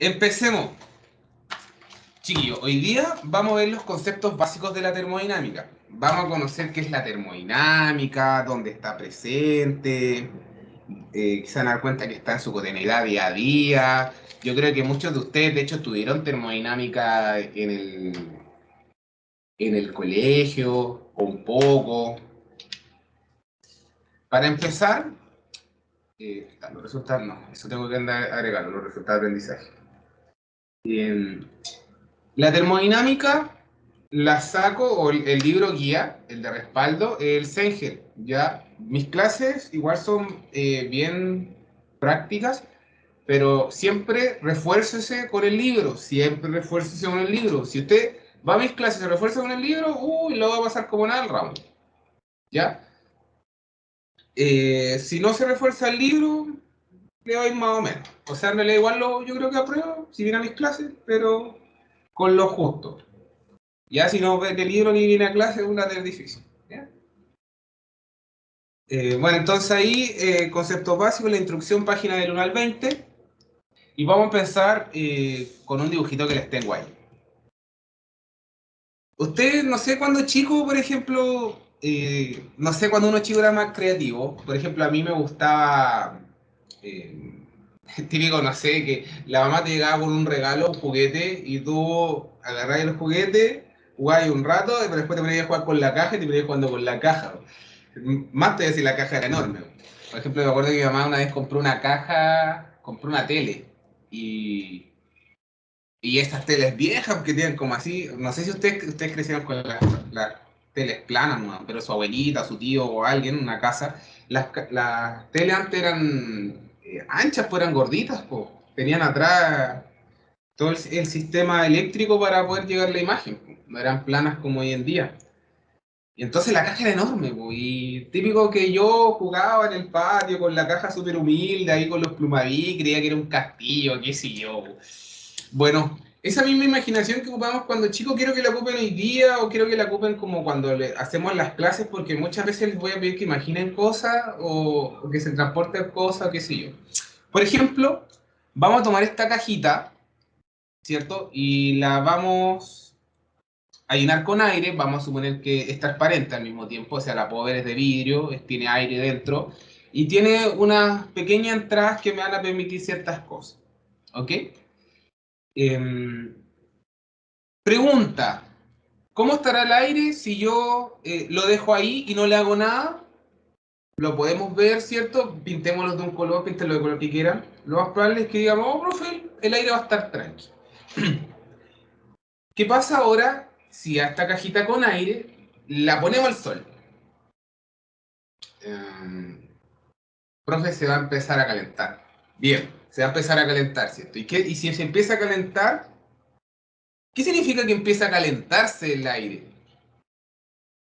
Empecemos. Chiquillos, hoy día vamos a ver los conceptos básicos de la termodinámica. Vamos a conocer qué es la termodinámica, dónde está presente, se van a dar cuenta que está en su cotidianidad día a día. Yo creo que muchos de ustedes, de hecho, tuvieron termodinámica en el colegio, o un poco. Para empezar, los resultados, no, eso tengo que andar agregando, los resultados de aprendizaje. Bien. La termodinámica la saco, o el libro guía, el de respaldo, el Sengel. Ya, mis clases igual son bien prácticas, pero siempre refuércese con el libro, siempre refuércese con el libro. Si usted va a mis clases y se refuerza con el libro, uy, lo va a pasar como nada al ramo. ¿Ya? Si no se refuerza el libro, le va a ir más o menos. O sea, en realidad igual yo creo que apruebo, si viene a mis clases, pero con lo justo. Ya si no ve el libro ni viene a clase, es una tener difícil. ¿Ya? Bueno, entonces ahí, conceptos básicos, la instrucción, página del 1 al 20. Y vamos a empezar con un dibujito que les tengo ahí. Usted, no sé, cuando chico, por ejemplo, no sé, cuando uno chico era más creativo, por ejemplo, a mí me gustaba, eh, típico, no sé, que la mamá te llegaba con un regalo, un juguete, y tú agarrabas el juguete, jugabas un rato, pero después te ponías a jugar con la caja y te ponías jugando con la caja. Más te voy a decir, la caja era enorme. Por ejemplo, me acuerdo que mi mamá una vez compró una caja, compró una tele, y estas teles viejas que tienen como así, no sé si ustedes crecieron con las teles planas, ¿no? Pero su abuelita, su tío o alguien en una casa, las teles antes eran anchas, pues eran gorditas, pues. Tenían atrás todo el sistema eléctrico para poder llegar la imagen, po. No eran planas como hoy en día. Y entonces la caja era enorme, po, y típico que yo jugaba en el patio con la caja súper humilde, ahí con los plumaví, creía que era un castillo, qué sé yo. Bueno, esa misma imaginación que ocupamos cuando chicos, quiero que la ocupen hoy día o quiero que la ocupen como cuando hacemos las clases, porque muchas veces les voy a pedir que imaginen cosas o que se transporten cosas, qué sé yo. Por ejemplo, vamos a tomar esta cajita, ¿cierto? Y la vamos a llenar con aire, vamos a suponer que es transparente al mismo tiempo, o sea, la puedo ver, es de vidrio, tiene aire dentro y tiene unas pequeñas entradas que me van a permitir ciertas cosas, ¿ok? Em, Pregunta, ¿cómo estará el aire si yo lo dejo ahí y no le hago nada? Lo podemos ver, ¿cierto? Pintémoslo de un color, píntenlo de color que quieran. Lo más probable es que digamos, oh, profe, el aire va a estar tranqui. ¿Qué pasa ahora si a esta cajita con aire la ponemos al sol? Profe, se va a empezar a calentar. Bien, se va a empezar a calentar, ¿cierto? ¿Y si se empieza a calentar, qué significa que empieza a calentarse el aire?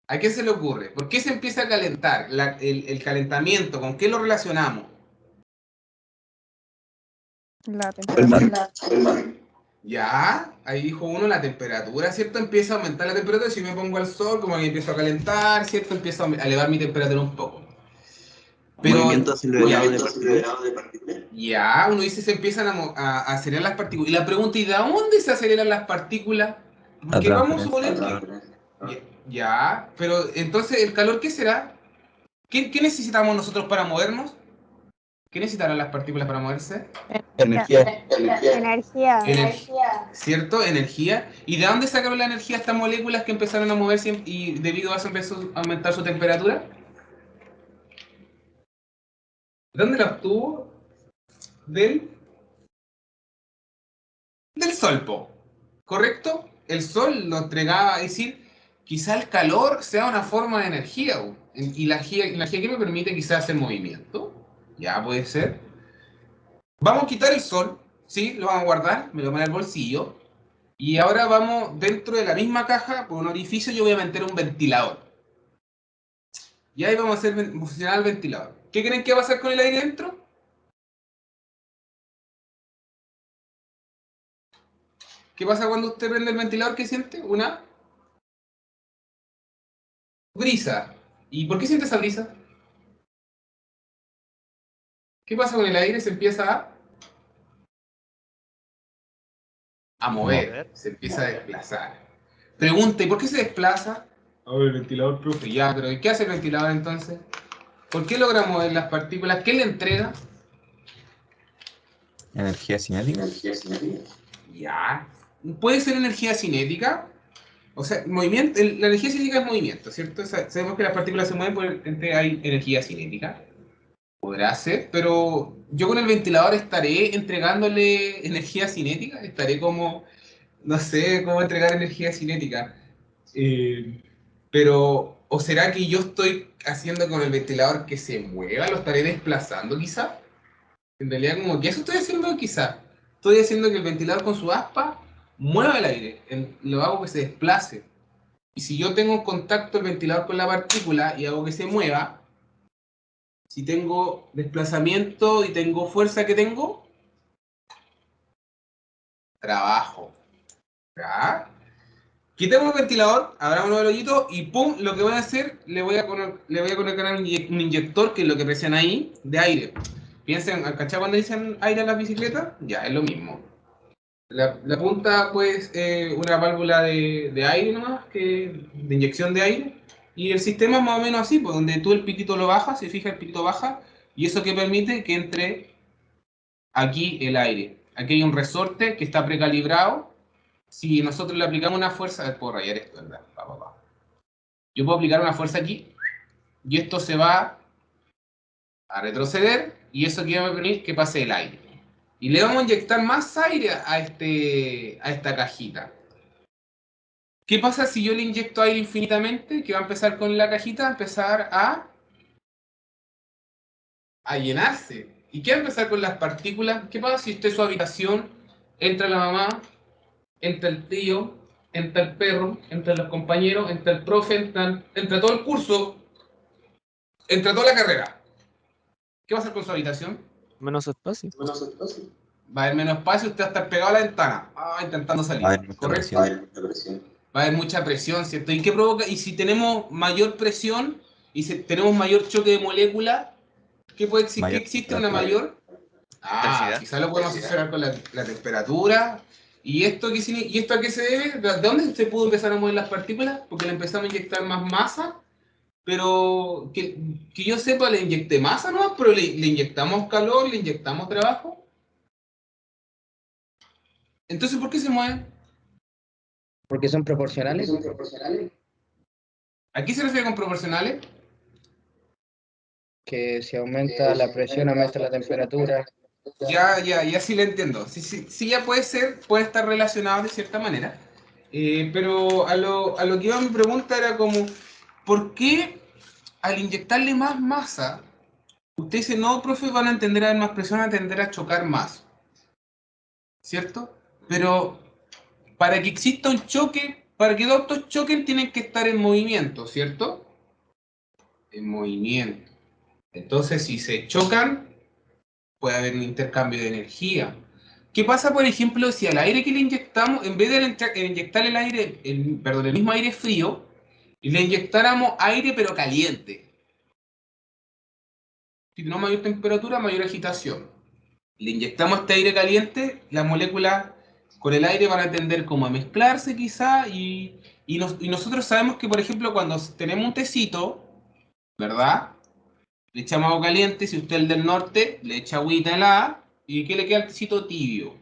¿A qué se le ocurre? ¿Por qué se empieza a calentar? El calentamiento, ¿con qué lo relacionamos? La El mar. temperatura. Ya, ahí dijo uno, la temperatura, ¿cierto? Empieza a aumentar la temperatura. Si me pongo al sol, como que empiezo a calentar, ¿cierto? Empiezo a elevar mi temperatura un poco. Pero Movimiento acelerado de partículas. ya, uno dice se empiezan a acelerar las partículas. Y la pregunta, ¿y de dónde se aceleran las partículas? La Porque vamos a transferencia. suponer que... Ya, pero entonces, ¿el calor qué será? ¿Qué necesitamos nosotros para movernos? ¿Qué necesitarán las partículas para moverse? Energía. Energía. ¿Cierto? Energía. ¿Y de dónde sacaron la energía estas moléculas que empezaron a moverse y debido a eso empezó a aumentar su temperatura? ¿De dónde la obtuvo? Del, del sol, po. ¿Correcto? El sol lo entregaba, es decir, quizá el calor sea una forma de energía, po. Y la energía que me permite quizás hacer movimiento. Ya puede ser. Vamos a quitar el sol, ¿sí? Lo vamos a guardar, me lo pongo en el bolsillo. Y ahora vamos dentro de la misma caja, por un orificio, yo voy a meter un ventilador. Y ahí vamos a hacer funcionar el ventilador. ¿Qué creen que va a pasar con el aire dentro? ¿Qué pasa cuando usted prende el ventilador? ¿Qué siente? Una brisa. ¿Y por qué siente esa brisa? ¿Qué pasa con el aire? Se empieza a a mover, se empieza a desplazar. Pregunta, ¿y por qué se desplaza? A ver, el ventilador, profe. Ya, pero ¿y qué hace el ventilador entonces? ¿Por qué logra mover las partículas? ¿Qué le entrega? Energía cinética. Ya. Puede ser energía cinética. O sea, movimiento, la energía cinética es movimiento, ¿cierto? Sabemos que las partículas se mueven por hay energía cinética. Podrá ser, pero yo con el ventilador estaré entregándole energía cinética. Estaré como, no sé cómo entregar energía cinética. Eh, pero, ¿o será que yo estoy haciendo con el ventilador que se mueva? ¿Lo estaré desplazando quizá? En realidad, como que eso estoy haciendo quizá. Estoy haciendo que el ventilador con su aspa mueva el aire. Lo hago que se desplace. Y si yo tengo contacto el ventilador con la partícula y hago que se mueva, si tengo desplazamiento y tengo fuerza que tengo, trabajo. ¿Ya? Quitemos el ventilador, abramos el hoyito y pum, lo que voy a hacer, le voy a conectar un inyector, que es lo que aprecian ahí, de aire. Piensen, ¿cachai cuando dicen aire a la bicicleta? Ya, es lo mismo. La punta, pues, una válvula de aire nomás, de inyección de aire. Y el sistema es más o menos así, pues, donde tú el pitito lo bajas, se fija el pitito baja, y eso que permite que entre aquí el aire. Aquí hay un resorte que está precalibrado. Si nosotros le aplicamos una fuerza, a ver, puedo rayar esto, ¿verdad? Yo puedo aplicar una fuerza aquí, y esto se va a retroceder, y eso que va a permitir que pase el aire. Y le vamos a inyectar más aire a esta cajita. ¿Qué pasa si yo le inyecto aire infinitamente? Que va a empezar con la cajita, a empezar a llenarse. ¿Y qué va a empezar con las partículas? ¿Qué pasa si usted en su habitación entra la mamá, entra el tío, entra el perro, entra los compañeros, entra el profe, entra todo el curso, entra toda la carrera? ¿Qué va a hacer con su habitación? Menos espacio. Va a haber menos espacio, usted va a estar pegado a la ventana, intentando Va a salir, haber mucha ¿correcto? presión. Va a haber mucha presión, ¿cierto? ¿Y qué provoca? Y si tenemos mayor presión y si tenemos mayor choque de moléculas, ¿qué puede existir? ¿Qué Mayor existe una temperatura. mayor? Intensidad. Quizás lo podemos asociar con la temperatura. ¿Y esto, ¿Y esto a qué se debe? ¿De dónde se pudo empezar a mover las partículas? Porque le empezamos a inyectar más masa, pero que yo sepa, le inyecté masa, ¿no? Pero le inyectamos calor, le inyectamos trabajo. Entonces, ¿por qué se mueven? Porque son proporcionales. ¿A qué se refiere con proporcionales? Que si aumenta la presión, aumenta la temperatura. Ya sí le entiendo. Sí, ya puede ser, puede estar relacionado de cierta manera. Pero a lo que iba mi pregunta era como, ¿por qué al inyectarle más masa, usted dice, no, profe, van a tender a haber más presión, a tender a chocar más? ¿Cierto? Pero para que exista un choque, para que dos autos choquen, tienen que estar en movimiento, ¿cierto? En movimiento. Entonces, si se chocan, puede haber un intercambio de energía. ¿Qué pasa, por ejemplo, si al aire que le inyectamos, en vez de inyectar el aire, perdón, el mismo aire frío, le inyectáramos aire pero caliente? Si tenemos mayor temperatura, mayor agitación. Le inyectamos este aire caliente, las moléculas con el aire van a tender como a mezclarse quizá, y nosotros sabemos que, por ejemplo, cuando tenemos un tecito, ¿verdad? Le echamos agua caliente, si usted es el del norte, le echa agüita helada, ¿y qué le queda al tecito? Tibio.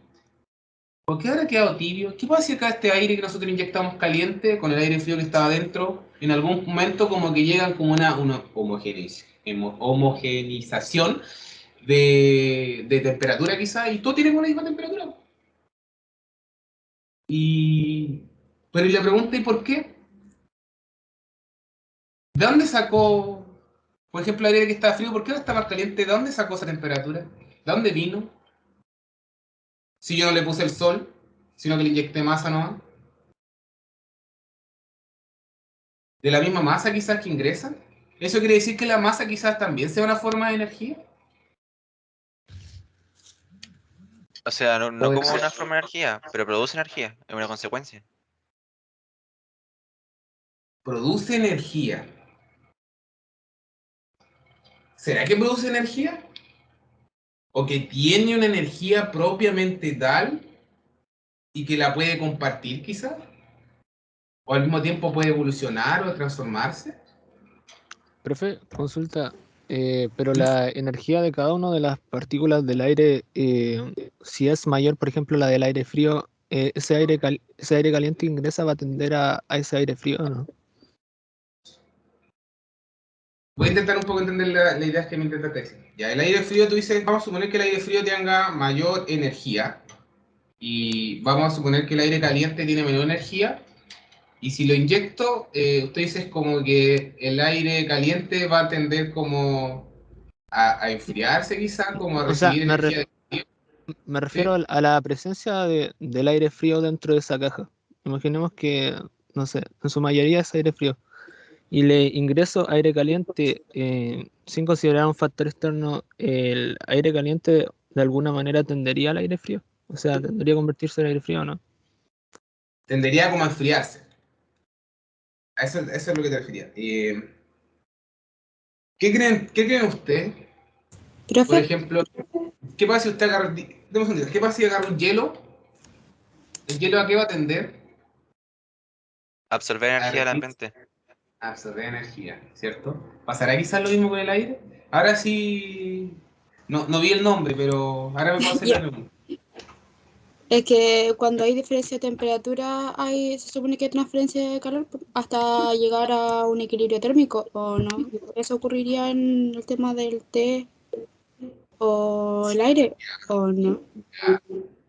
¿Por qué habrá quedado tibio? ¿Qué pasa si acá este aire que nosotros inyectamos caliente con el aire frío que estaba adentro, en algún momento como que llegan como una homogenización de temperatura quizá, y todos tienen una misma temperatura? Y... Pero y la pregunta, ¿y por qué? ¿De dónde sacó, por ejemplo, el aire que estaba frío? ¿Por qué no está más caliente? ¿De dónde sacó esa temperatura? ¿De dónde vino? Si yo no le puse el sol, sino que le inyecté masa nomás. ¿De la misma masa quizás que ingresa? ¿Eso quiere decir que la masa quizás también sea una forma de energía? O sea, no Puede como ser. una forma de energía, pero produce energía, es una consecuencia. Produce energía. ¿Será que produce energía? ¿O que tiene una energía propiamente tal? y que la puede compartir quizás, o al mismo tiempo puede evolucionar o transformarse. Profe, consulta, pero la energía de cada una de las partículas del aire, si es mayor, por ejemplo, la del aire frío, ese aire caliente que ingresa va a tender a ese aire frío, ¿no? Voy a intentar un poco entender la idea que me intentaste decir. Ya, el aire frío, tú dices, vamos a suponer que el aire frío tenga mayor energía, y vamos a suponer que el aire caliente tiene menor energía, y si lo inyecto, usted dice como que el aire caliente va a tender como a enfriarse quizá, como a O sea, recibir energía de frío, me refiero ¿sí? a la presencia del aire frío dentro de esa caja. Imaginemos que, no sé, en su mayoría es aire frío. Y le ingreso aire caliente sin considerar un factor externo, el aire caliente de alguna manera tendería al aire frío. O sea, tendría que convertirse en aire frío, ¿no? Tendería como a enfriarse. Eso es lo que te refería. ¿Qué creen usted? Por Profe, ejemplo, ¿qué pasa si usted agarra, demos un día, ¿qué pasa si agarra un hielo? ¿El hielo a qué va a tender? Absorber A energía del derretirse, ambiente. a absorber energía, ¿cierto? ¿Pasará quizás lo mismo con el aire? Ahora sí, no vi el nombre, pero ahora me puedo hacer la ya. pregunta. Es que cuando hay diferencia de temperatura, se supone que hay transferencia de calor hasta llegar a un equilibrio térmico, ¿o no? ¿Eso ocurriría en el tema del té o el aire, o no?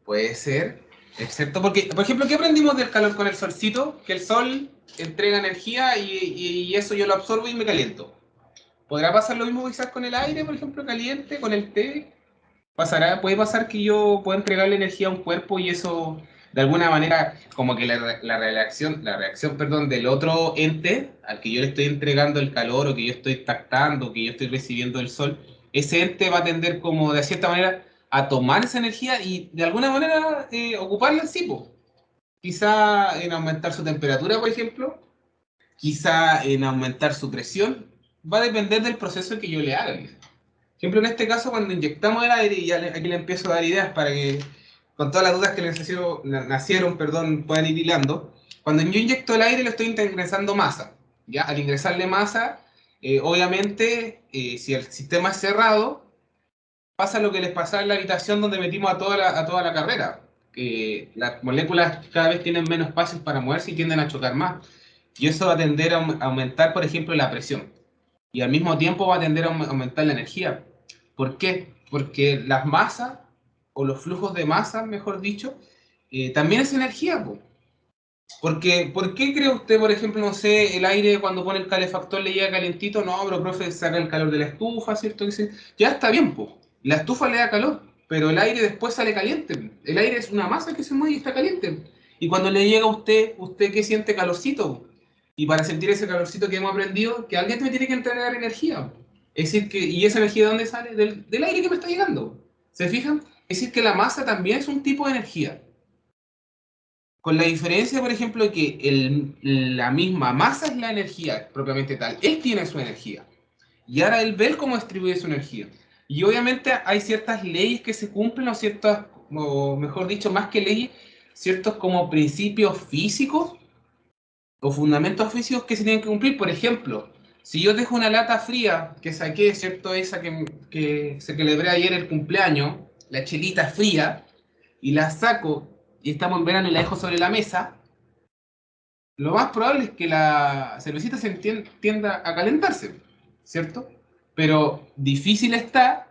Puede ser, excepto porque, por ejemplo, ¿qué aprendimos del calor con el solcito? Que el sol entrega energía y eso yo lo absorbo y me caliento. ¿Podrá pasar lo mismo quizás con el aire, por ejemplo, caliente, con el té? Puede pasar que yo pueda entregarle energía a un cuerpo y eso, de alguna manera, como que la reacción, perdón, del otro ente al que yo le estoy entregando el calor o que yo estoy tactando, que yo estoy recibiendo el sol, ese ente va a tender como, de cierta manera, a tomar esa energía y de alguna manera ocuparla en sí, po. Quizá en aumentar su temperatura, por ejemplo, quizá en aumentar su presión, va a depender del proceso que yo le haga. Por ejemplo, en este caso, cuando inyectamos el aire, y aquí le empiezo a dar ideas para que, con todas las dudas que nacieron, perdón, puedan ir hilando. Cuando yo inyecto el aire, le estoy ingresando masa. ¿Ya? Al ingresarle masa, obviamente, si el sistema es cerrado, pasa lo que les pasaba en la habitación donde metimos a toda la carrera. Que las moléculas cada vez tienen menos espacios para moverse y tienden a chocar más. Y eso va a tender a aumentar, por ejemplo, la presión. Y al mismo tiempo va a tender a aumentar la energía. ¿Por qué? Porque las masas, o los flujos de masa, mejor dicho, también es energía, po. Porque, ¿por qué cree usted, por ejemplo, no sé, el aire cuando pone el calefactor le llega calentito? No, pero profe, saca el calor de la estufa, ¿cierto? Dice, ya está bien, pues. La estufa le da calor, pero el aire después sale caliente. El aire es una masa que se mueve y está caliente. Y cuando le llega a usted ¿qué siente? Calorcito. Y para sentir ese calorcito que hemos aprendido, que alguien me tiene que entregar energía. Es decir, ¿y esa energía de dónde sale? Del aire que me está llegando. ¿Se fijan? Es decir, que la masa también es un tipo de energía. Con la diferencia, por ejemplo, de que la misma masa es la energía propiamente tal. Él tiene su energía. Y ahora él ve cómo distribuye su energía. Y obviamente hay ciertas leyes que se cumplen, o ciertas, o mejor dicho, más que leyes, ciertos como principios físicos o fundamentos físicos que se tienen que cumplir. Por ejemplo, si yo dejo una lata fría que saqué, ¿cierto? Esa que se celebré ayer el cumpleaños, la chelita fría, y la saco y estamos en verano y la dejo sobre la mesa, lo más probable es que la cervecita tienda a calentarse, ¿cierto? Pero difícil está,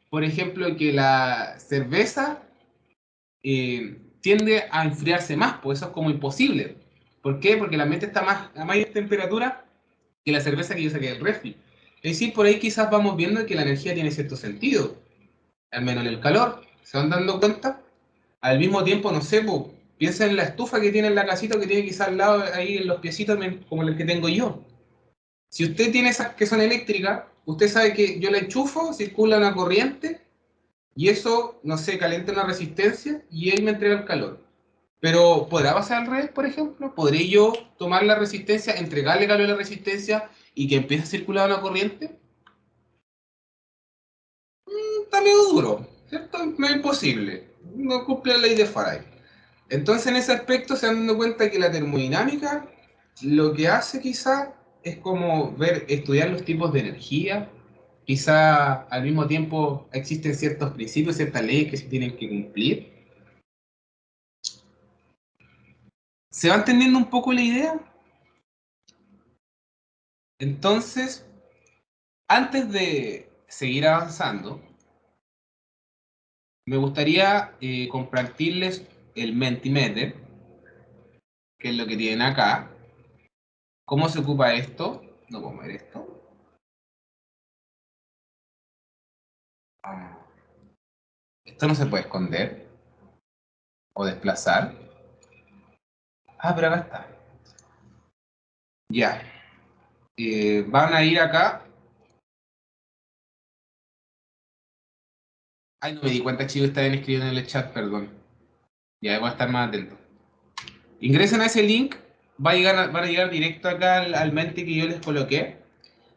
por ejemplo, que la cerveza tiende a enfriarse más, pues eso es como imposible. ¿Por qué? Porque la mente está a mayor temperatura que la cerveza que yo saqué del refri. Es decir, por ahí quizás vamos viendo que la energía tiene cierto sentido, al menos en el calor. ¿Se van dando cuenta? Al mismo tiempo, no sé, po, piensa en la estufa que tiene en la casita, que tiene quizás al lado ahí en los piecitos como el que tengo yo. Si usted tiene esas que son eléctricas, usted sabe que yo la enchufo, circula una corriente y eso, no sé, calienta una resistencia y él me entrega el calor. Pero ¿podrá pasar al revés, por ejemplo? ¿Podré yo tomar la resistencia, entregarle calor a la resistencia y que empiece a circular una corriente? Está medio duro, ¿cierto? No es imposible. No cumple la ley de Faraday. Entonces, en ese aspecto se dan dando cuenta que la termodinámica lo que hace quizá es como estudiar los tipos de energía. Quizá al mismo tiempo existen ciertos principios, ciertas leyes que se tienen que cumplir. ¿Se va entendiendo un poco la idea? Entonces, antes de seguir avanzando, me gustaría compartirles el Mentimeter, que es lo que tienen acá. ¿Cómo se ocupa esto? No puedo ver esto. Esto no se puede esconder o desplazar. Ah, pero acá está. Ya. Van a ir acá. Ay, no me di cuenta, chicos, estaban escribiendo en el chat, perdón. Ya, voy a estar más atento. Ingresen a ese link, van a llegar directo acá al Menti que yo les coloqué.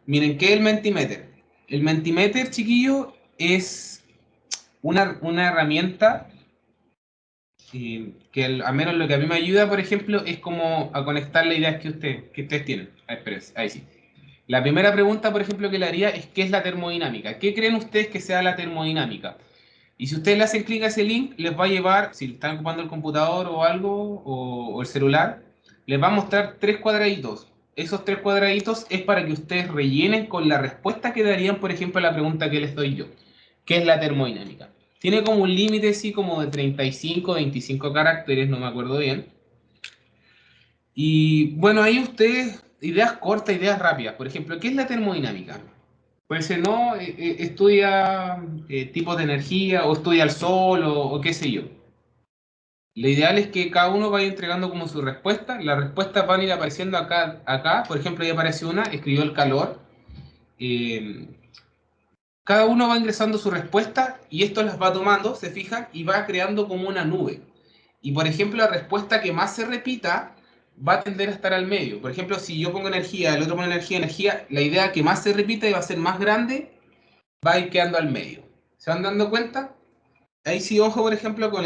Miren, ¿qué es el Mentimeter? El Mentimeter, chiquillo, es una herramienta que al menos lo que a mí me ayuda, por ejemplo, es como a conectar las ideas que ustedes tienen. Ah, espérense, ahí sí. La primera pregunta, por ejemplo, que le haría es ¿qué es la termodinámica? ¿Qué creen ustedes que sea la termodinámica? Y si ustedes le hacen clic a ese link, les va a llevar, si están ocupando el computador o algo, o el celular, les va a mostrar 3 cuadraditos. Esos 3 cuadraditos es para que ustedes rellenen con la respuesta que darían, por ejemplo, a la pregunta que les doy yo. ¿Qué es la termodinámica? Tiene como un límite, sí, como de 35, 25 caracteres, no me acuerdo bien. Y bueno, ahí ustedes, ideas cortas, ideas rápidas. Por ejemplo, ¿qué es la termodinámica? Puede ser, no, estudia tipos de energía o estudia el sol o qué sé yo. Lo ideal es que cada uno vaya entregando como su respuesta. Las respuestas van a ir apareciendo acá. Por ejemplo, ahí aparece una, escribió el calor. Eh, Cada uno va ingresando su respuesta y esto las va tomando, se fijan, y va creando como una nube. Y por ejemplo, la respuesta que más se repita va a tender a estar al medio. Por ejemplo, si yo pongo energía, el otro pone energía, la idea que más se repita y va a ser más grande, va a ir quedando al medio. ¿Se van dando cuenta? Ahí sí, ojo, por ejemplo, con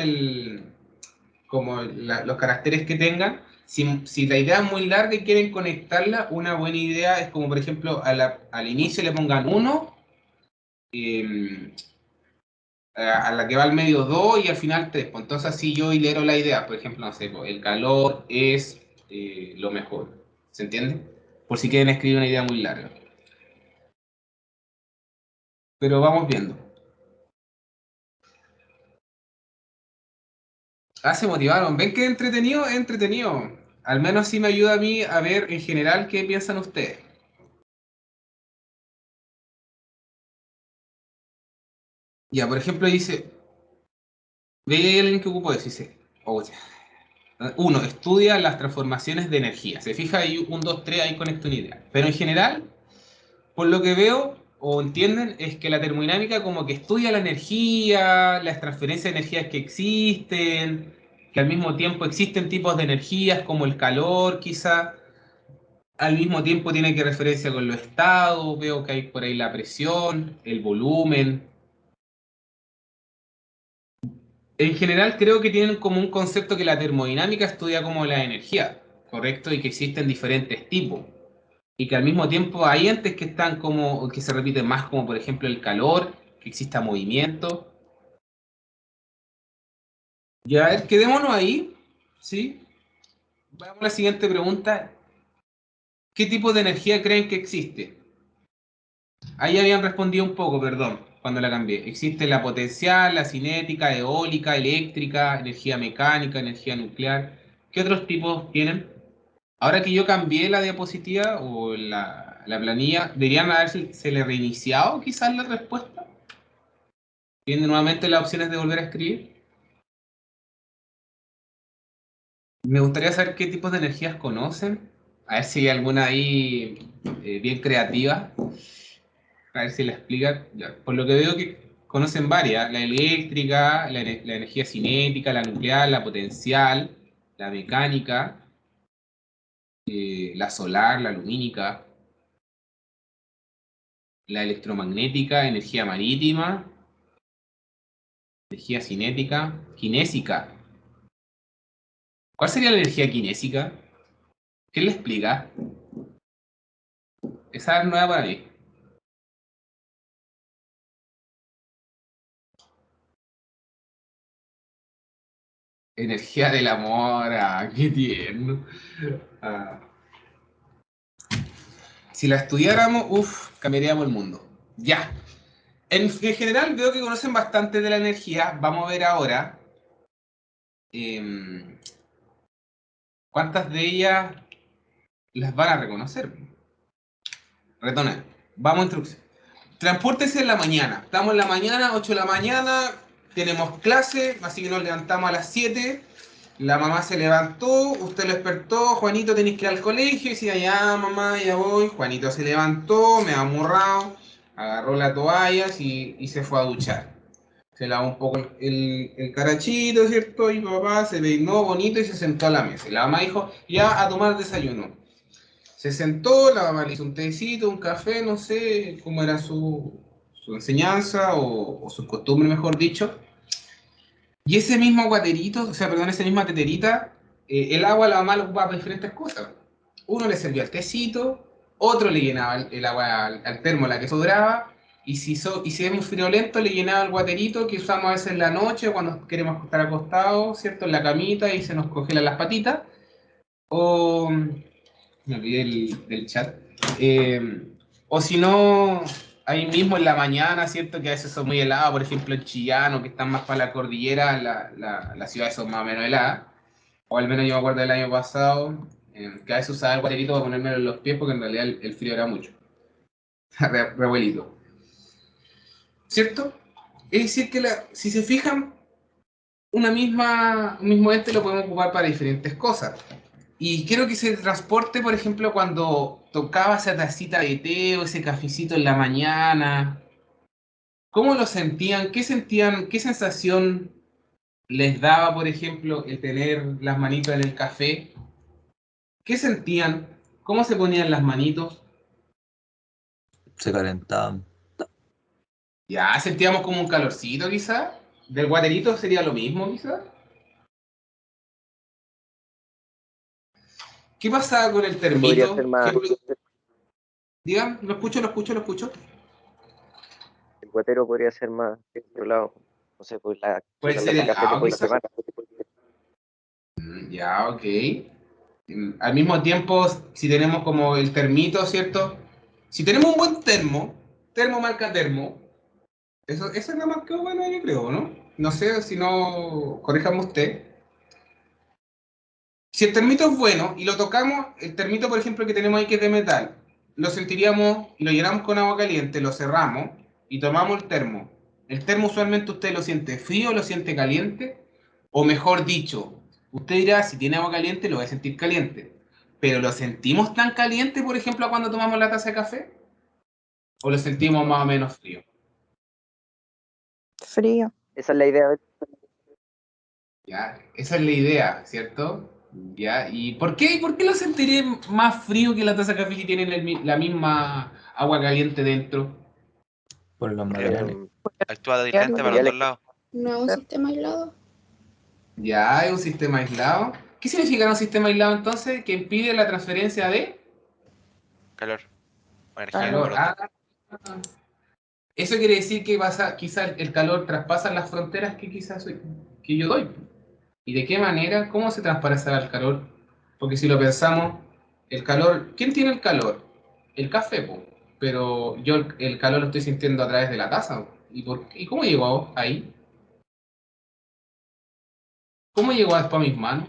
los caracteres que tengan. Si la idea es muy larga y quieren conectarla, una buena idea es como, por ejemplo, al inicio le pongan 1, a la que va al medio 2 y al final 3. Pues entonces así yo hilero la idea. Por ejemplo, no sé, pues, el calor es lo mejor. ¿Se entiende? Por si quieren escribir una idea muy larga. Pero vamos viendo. Ah, se motivaron. ¿Ven qué entretenido? Es entretenido. Al menos sí me ayuda a mí a ver en general qué piensan ustedes. Ya, por ejemplo, dice, ve alguien que ocupó eso, dice, oh, ya. Uno, estudia las transformaciones de energía. Se fija ahí, 1, 2, 3, ahí conecta una idea. Pero en general, por lo que veo o entienden, es que la termodinámica como que estudia la energía, las transferencias de energías que existen, que al mismo tiempo existen tipos de energías como el calor, quizá. Al mismo tiempo tiene que referencia con los estados, veo que hay por ahí la presión, el volumen. En general creo que tienen como un concepto que la termodinámica estudia como la energía, ¿correcto? Y que existen diferentes tipos. Y que al mismo tiempo hay entes que están como, que se repiten más, como por ejemplo el calor, que exista movimiento. Ya, a ver, quedémonos ahí, ¿sí? Vamos a la siguiente pregunta. ¿Qué tipo de energía creen que existe? Ahí habían respondido un poco, perdón, cuando la cambié. Existe la potencial, la cinética, eólica, eléctrica, energía mecánica, energía nuclear. ¿Qué otros tipos tienen? Ahora que yo cambié la diapositiva o la planilla, ¿deberían haberse le reiniciado quizás la respuesta? ¿Tienen nuevamente las opciones de volver a escribir? Me gustaría saber qué tipos de energías conocen. A ver si hay alguna ahí bien creativa. A ver si la explican. Ya, por lo que veo que conocen varias. La eléctrica, la energía cinética, la nuclear, la potencial, la mecánica, la solar, la lumínica, la electromagnética, energía marítima, energía cinética, kinésica. ¿Cuál sería la energía cinésica? ¿Qué le explica? Esa es nueva para mí. Energía del amor, qué tierno. Ah. Si la estudiáramos, cambiaríamos el mundo. Ya. En general veo que conocen bastante de la energía. Vamos a ver ahora cuántas de ellas las van a reconocer. Retornar. Vamos a introducir. Transpórtese en la mañana. Estamos en la mañana, 8 de la mañana, tenemos clase, así que nos levantamos a las 7. La mamá se levantó, usted lo despertó, Juanito tenés que ir al colegio, y decía, ya mamá, ya voy. Juanito se levantó, me amurrado, agarró la toalla y se fue a duchar. Se lavó un poco el carachito, ¿cierto? Y papá se peinó bonito y se sentó a la mesa. Y la mamá dijo, ya a tomar desayuno. Se sentó, la mamá le hizo un tecito, un café, no sé cómo era su enseñanza o su costumbre, mejor dicho. Y ese mismo guaterito, o sea, perdón, esa misma teterita, el agua la mamá lo ocupaba para diferentes cosas. Uno le servía el tecito, otro le llenaba el agua al termo, la que sobraba, y si es muy friolento, le llenaba el guaterito que usamos a veces en la noche cuando queremos estar acostados, ¿cierto? En la camita y se nos congelan las patitas. O me olvidé del chat. O si no, ahí mismo en la mañana, ¿cierto? Que a veces son muy heladas, por ejemplo en Chillán, o que están más para la cordillera, las ciudades son más o menos heladas. O al menos yo me acuerdo del año pasado, que a veces usaba el guaterito para ponérmelo en los pies, porque en realidad el frío era mucho. Revuelito. ¿Cierto? Es decir, que si se fijan, un mismo ente lo podemos ocupar para diferentes cosas. Y quiero que se transporte, por ejemplo, cuando tocaba esa tacita de té o ese cafecito en la mañana. ¿Cómo lo sentían? ¿Qué sentían? ¿Qué sensación les daba, por ejemplo, el tener las manitos en el café? ¿Qué sentían? ¿Cómo se ponían las manitos? Se calentaban. Ya, sentíamos como un calorcito, quizás. ¿Del guaterito sería lo mismo, quizás? ¿Qué pasaba con el Podría termito? ser más, Digan, lo escucho. el guatero podría ser más de otro lado. No sé, pues la Puede taza ser de café te helado, puede quizás. quemar. Ya, ok. Al mismo tiempo, si tenemos como el termito, ¿cierto? Si tenemos un buen termo marca termo, eso es la marca buena, yo creo, ¿no? No sé, si no, corríjame usted. Si el termito es bueno y lo tocamos, el termito, por ejemplo, que tenemos ahí que es de metal, lo sentiríamos y lo llenamos con agua caliente, lo cerramos y tomamos el termo. El termo usualmente usted lo siente frío, lo siente caliente, o mejor dicho, usted dirá, si tiene agua caliente lo va a sentir caliente. Pero ¿lo sentimos tan caliente, por ejemplo, cuando tomamos la taza de café? ¿O lo sentimos más o menos frío? Frío. Esa es la idea. Ya, esa es la idea, ¿cierto? Ya, ¿y por qué lo sentiré más frío que la taza de café que tiene la misma agua caliente dentro? Por los Porque materiales. actúa diferente para los materiales dos lados. ¿No es un sistema aislado? Ya, es un sistema aislado. ¿Qué significa un sistema aislado entonces? Que impide la transferencia de Calor. O energía. calor. Por los dos. Eso quiere decir que quizás el calor traspasa las fronteras que yo doy. ¿Y de qué manera? ¿Cómo se traspasa el calor? Porque si lo pensamos, el calor, ¿quién tiene el calor? El café, po. Pero yo el calor lo estoy sintiendo a través de la taza. ¿Y cómo llegó ahí? ¿Cómo llegó después a mis manos?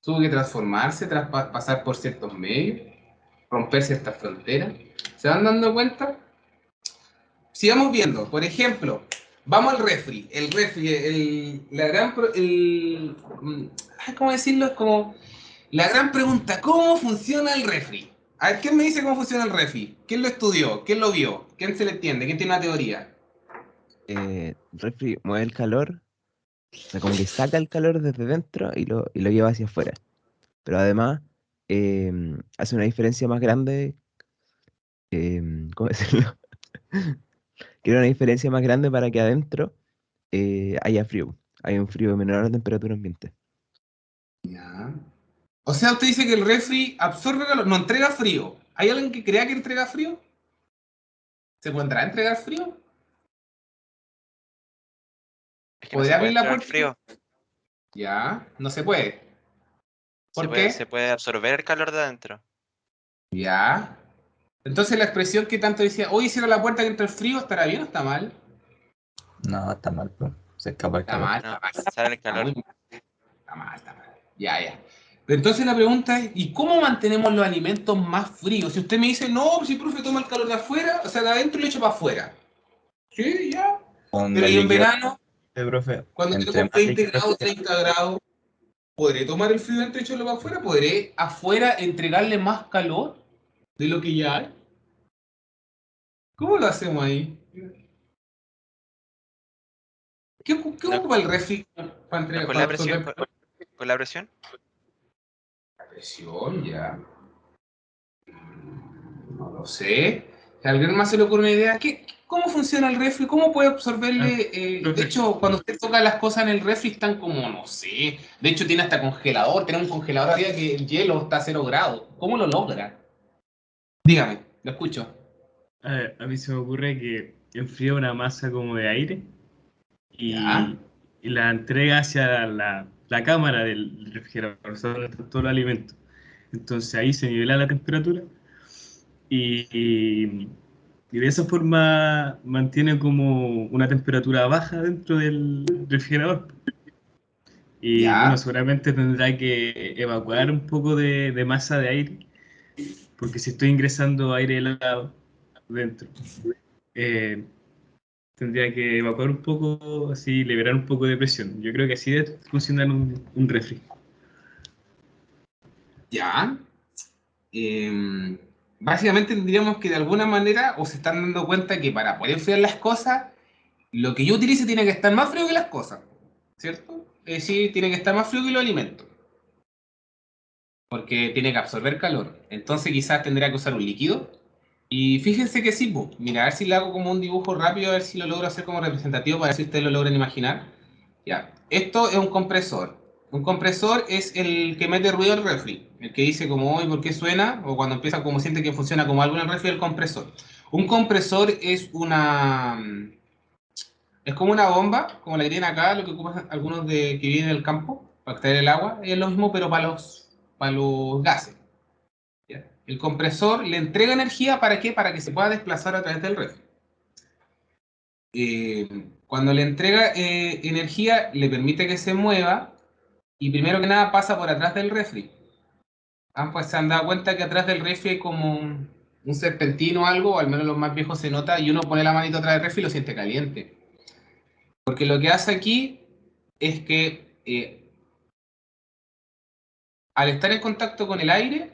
Tuvo que transformarse, pasar por ciertos medios, romper ciertas fronteras. ¿Se van dando cuenta? Sigamos viendo. Por ejemplo, vamos al refri. El refri, ¿cómo decirlo? Es como la gran pregunta, ¿cómo funciona el refri? A ver, ¿quién me dice cómo funciona el refri? ¿Quién lo estudió? ¿Quién lo vio? ¿Quién se le entiende? ¿Quién tiene una teoría? Refri mueve el calor, o sea, como que saca el calor desde dentro y lo lleva hacia afuera. Pero además hace una diferencia más grande, ¿cómo decirlo? Quiero una diferencia más grande para que adentro haya frío. Hay un frío menor a la temperatura ambiente. O sea, usted dice que el refri absorbe calor, no entrega frío. ¿Hay alguien que crea que entrega frío? ¿Se podrá entregar frío? Es que no se ¿Podría puede abrir la entregar puerta? frío. Ya, no se puede. ¿Por Se qué? puede absorber el calor de adentro. Ya. Entonces la expresión que tanto decía, oye, cierra la puerta que entra el frío, ¿estará bien o está mal? No, está mal, pues. Se escapa el Está calor. mal, No, está mal. sale el Está calor. muy mal. Está mal, está mal. Ya, ya. Pero entonces la pregunta es, ¿y cómo mantenemos los alimentos más fríos? Si usted me dice, no, si profe toma el calor de afuera, o sea, de adentro y lo echa para afuera. Sí, ya. Con Pero el y en líquido, verano, profe, cuando entre tenemos más 20 líquido grados, 30 grados, ¿podré tomar el frío dentro y echarlo para afuera? ¿Podré afuera entregarle más calor de lo que ya hay? ¿Cómo lo hacemos ahí? ¿Qué No, ocupa el refri para, no con para la presión. absorber Con la presión. la presión? Ya. No lo sé. ¿A alguien más se le ocurre una idea? ¿Cómo funciona el refri? ¿Cómo puede absorberle? De Profe, hecho, cuando usted toca las cosas en el refri están como, no sé. De hecho, tiene hasta congelador. Tiene un congelador arriba que el hielo está a 0 grados. ¿Cómo lo logra? Dígame, lo escucho. a mí se me ocurre que enfría una masa como de aire ¿Ya? y la entrega hacia la cámara del refrigerador, o sea, donde están todos los alimentos. Entonces ahí se nivela la temperatura y, y- y de esa forma mantiene como una temperatura baja dentro del refrigerador. Y bueno, ¿Ya? seguramente tendrá que evacuar un poco de masa de aire, porque si estoy ingresando aire helado dentro, eh, tendría que evacuar un poco, así liberar un poco de presión. Yo creo que así debe funcionar un refri. ¿Ya? Eh, Básicamente tendríamos que de alguna manera, o se están dando cuenta que para poder enfriar las cosas, lo que yo utilice tiene que estar más frío que las cosas, ¿cierto? Es decir, tiene que estar más frío que los alimentos, porque tiene que absorber calor. Entonces quizás tendría que usar un líquido. Y fíjense que sí, po. Mira, a ver si le hago como un dibujo rápido, a ver si lo logro hacer como representativo para ver si ustedes lo logran imaginar. Ya, esto es un compresor. Un compresor es el que mete ruido al refri, el que dice como, hoy ¿por qué suena? O cuando empieza como siente que funciona como algo en el refri, el compresor. Un compresor es como una bomba, como la que tienen acá, lo que ocupan algunos de que viven en el campo para extraer el agua. Es lo mismo, pero para los gases. ¿Ya? El compresor le entrega energía ¿para qué? Para que se pueda desplazar a través del refri. Cuando le entrega energía, le permite que se mueva y primero que nada pasa por atrás del refri. Ah, pues se han dado cuenta que atrás del refri hay como un serpentino o algo, o al menos los más viejos se nota, y uno pone la manito atrás del refri y lo siente caliente. Porque lo que hace aquí es que al estar en contacto con el aire,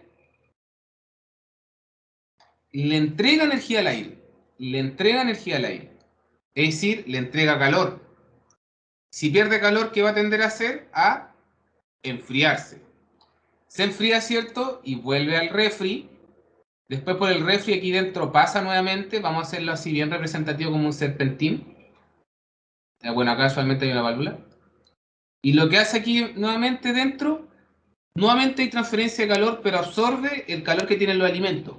le entrega energía al aire. Le entrega energía al aire. Es decir, le entrega calor. Si pierde calor, ¿qué va a tender a hacer? A enfriarse. Se enfría, ¿cierto? Y vuelve al refri. Después por el refri aquí dentro pasa nuevamente. Vamos a hacerlo así bien representativo como un serpentín. Bueno, acá usualmente hay una válvula. Y lo que hace aquí nuevamente dentro, nuevamente hay transferencia de calor, pero absorbe el calor que tienen los alimentos.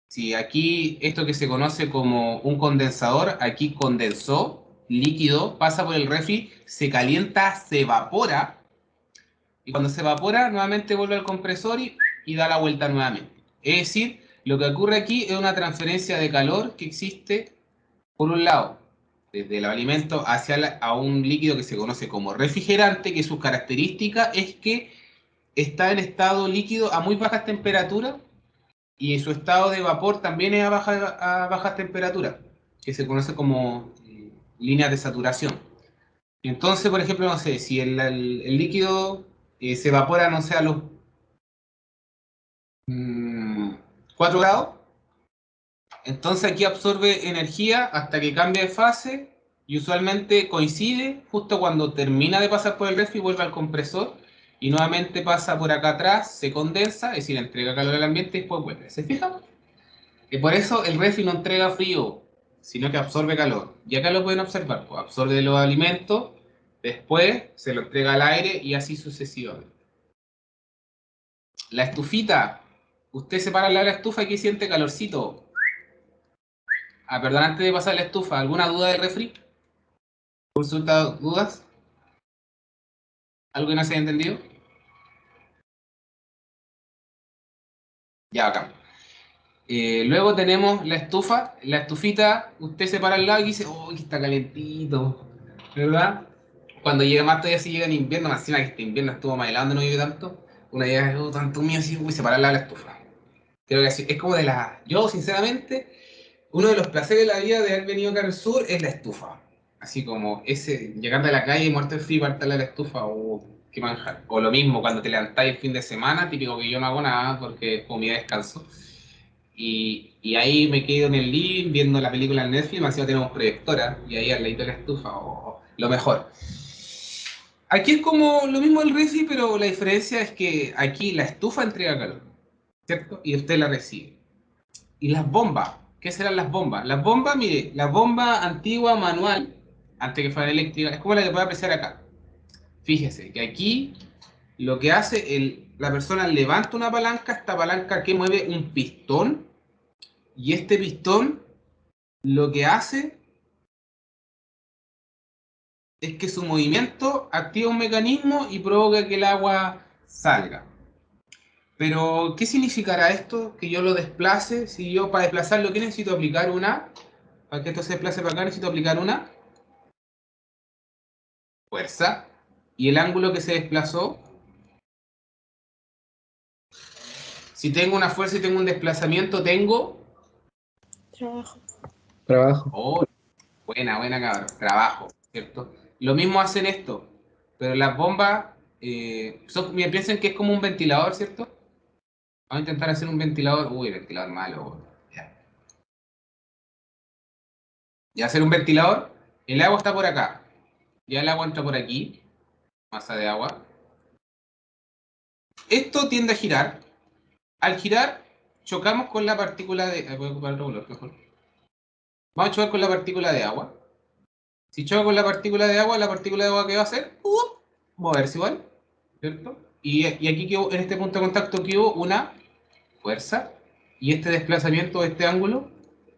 Si aquí esto que se conoce como un condensador, aquí condensó líquido, pasa por el refri, se calienta, se evapora, y cuando se evapora nuevamente vuelve al compresor y da la vuelta nuevamente. Es decir, lo que ocurre aquí es una transferencia de calor que existe, por un lado, desde el alimento a un líquido que se conoce como refrigerante, que su característica es que está en estado líquido a muy bajas temperaturas y su estado de vapor también es a bajas temperaturas, que se conoce como líneas de saturación. Entonces, por ejemplo, no sé, si el líquido se evapora, no sé, a los 4 grados, entonces aquí absorbe energía hasta que cambia de fase y usualmente coincide justo cuando termina de pasar por el refri, vuelve al compresor y nuevamente pasa por acá atrás, se condensa, es decir, entrega calor al ambiente y después vuelve. ¿Se fijan? Y por eso el refri no entrega frío, sino que absorbe calor. Y acá lo pueden observar, pues absorbe los alimentos, después se lo entrega al aire y así sucesivamente. La estufita. Usted se para al lado de la estufa y aquí siente calorcito. Ah, perdón, antes de pasar a la estufa, ¿alguna duda del refri? ¿Consulta dudas? ¿Algo que no se haya entendido? Ya, acá. Luego tenemos la estufa. La estufita, usted se para al lado y dice, oh, que está calentito. ¿Verdad? Cuando llega más todavía si llega en invierno, más encima que este invierno estuvo más helado, no llueve tanto. Una llega, oh, tanto mío, así, uy, se para al lado de la estufa. Creo que así, es como de la... Yo, sinceramente, uno de los placeres de la vida de haber venido acá al sur es la estufa. Así como ese, llegando a la calle, muerto de frío, partirle a la estufa, o qué manjar. O lo mismo, cuando te levantáis el fin de semana, típico que yo no hago nada porque es como mi descanso. Y ahí me quedo en el living viendo la película en Netflix, más encima tenemos proyectora, y ahí al ladito de la estufa, o lo mejor. Aquí es como lo mismo el refri, pero la diferencia es que aquí la estufa entrega calor, ¿cierto? Y usted la recibe. Y las bombas, ¿qué serán las bombas? Las bombas, mire, la bomba antigua manual, antes que fuera eléctrica, es como la que puede apreciar acá. Fíjese que aquí lo que hace la persona levanta una palanca, esta palanca que mueve un pistón, y este pistón lo que hace es que su movimiento activa un mecanismo y provoca que el agua salga. Pero, ¿qué significará esto? Que yo lo desplace. Si yo para desplazarlo, ¿qué necesito aplicar? Para que esto se desplace para acá, necesito aplicar una fuerza. Y el ángulo que se desplazó, si tengo una fuerza y tengo un desplazamiento, tengo... Trabajo. Trabajo. Oh, buena, cabrón. Trabajo, ¿cierto? Lo mismo hacen esto. Pero las bombas, piensen que es como un ventilador, ¿cierto? Vamos a intentar hacer un ventilador. Uy, ventilador malo. Ya. Y hacer un ventilador. El agua está por acá. Ya el agua entra por aquí. Masa de agua. Esto tiende a girar. Al girar, chocamos con la partícula de... Voy a ocupar otro color, mejor. Vamos a chocar con la partícula de agua. Si choca con la partícula de agua ¿qué va a hacer? Moverse igual. ¿Cierto? Y aquí en este punto de contacto que hubo una fuerza. Y este desplazamiento, este ángulo,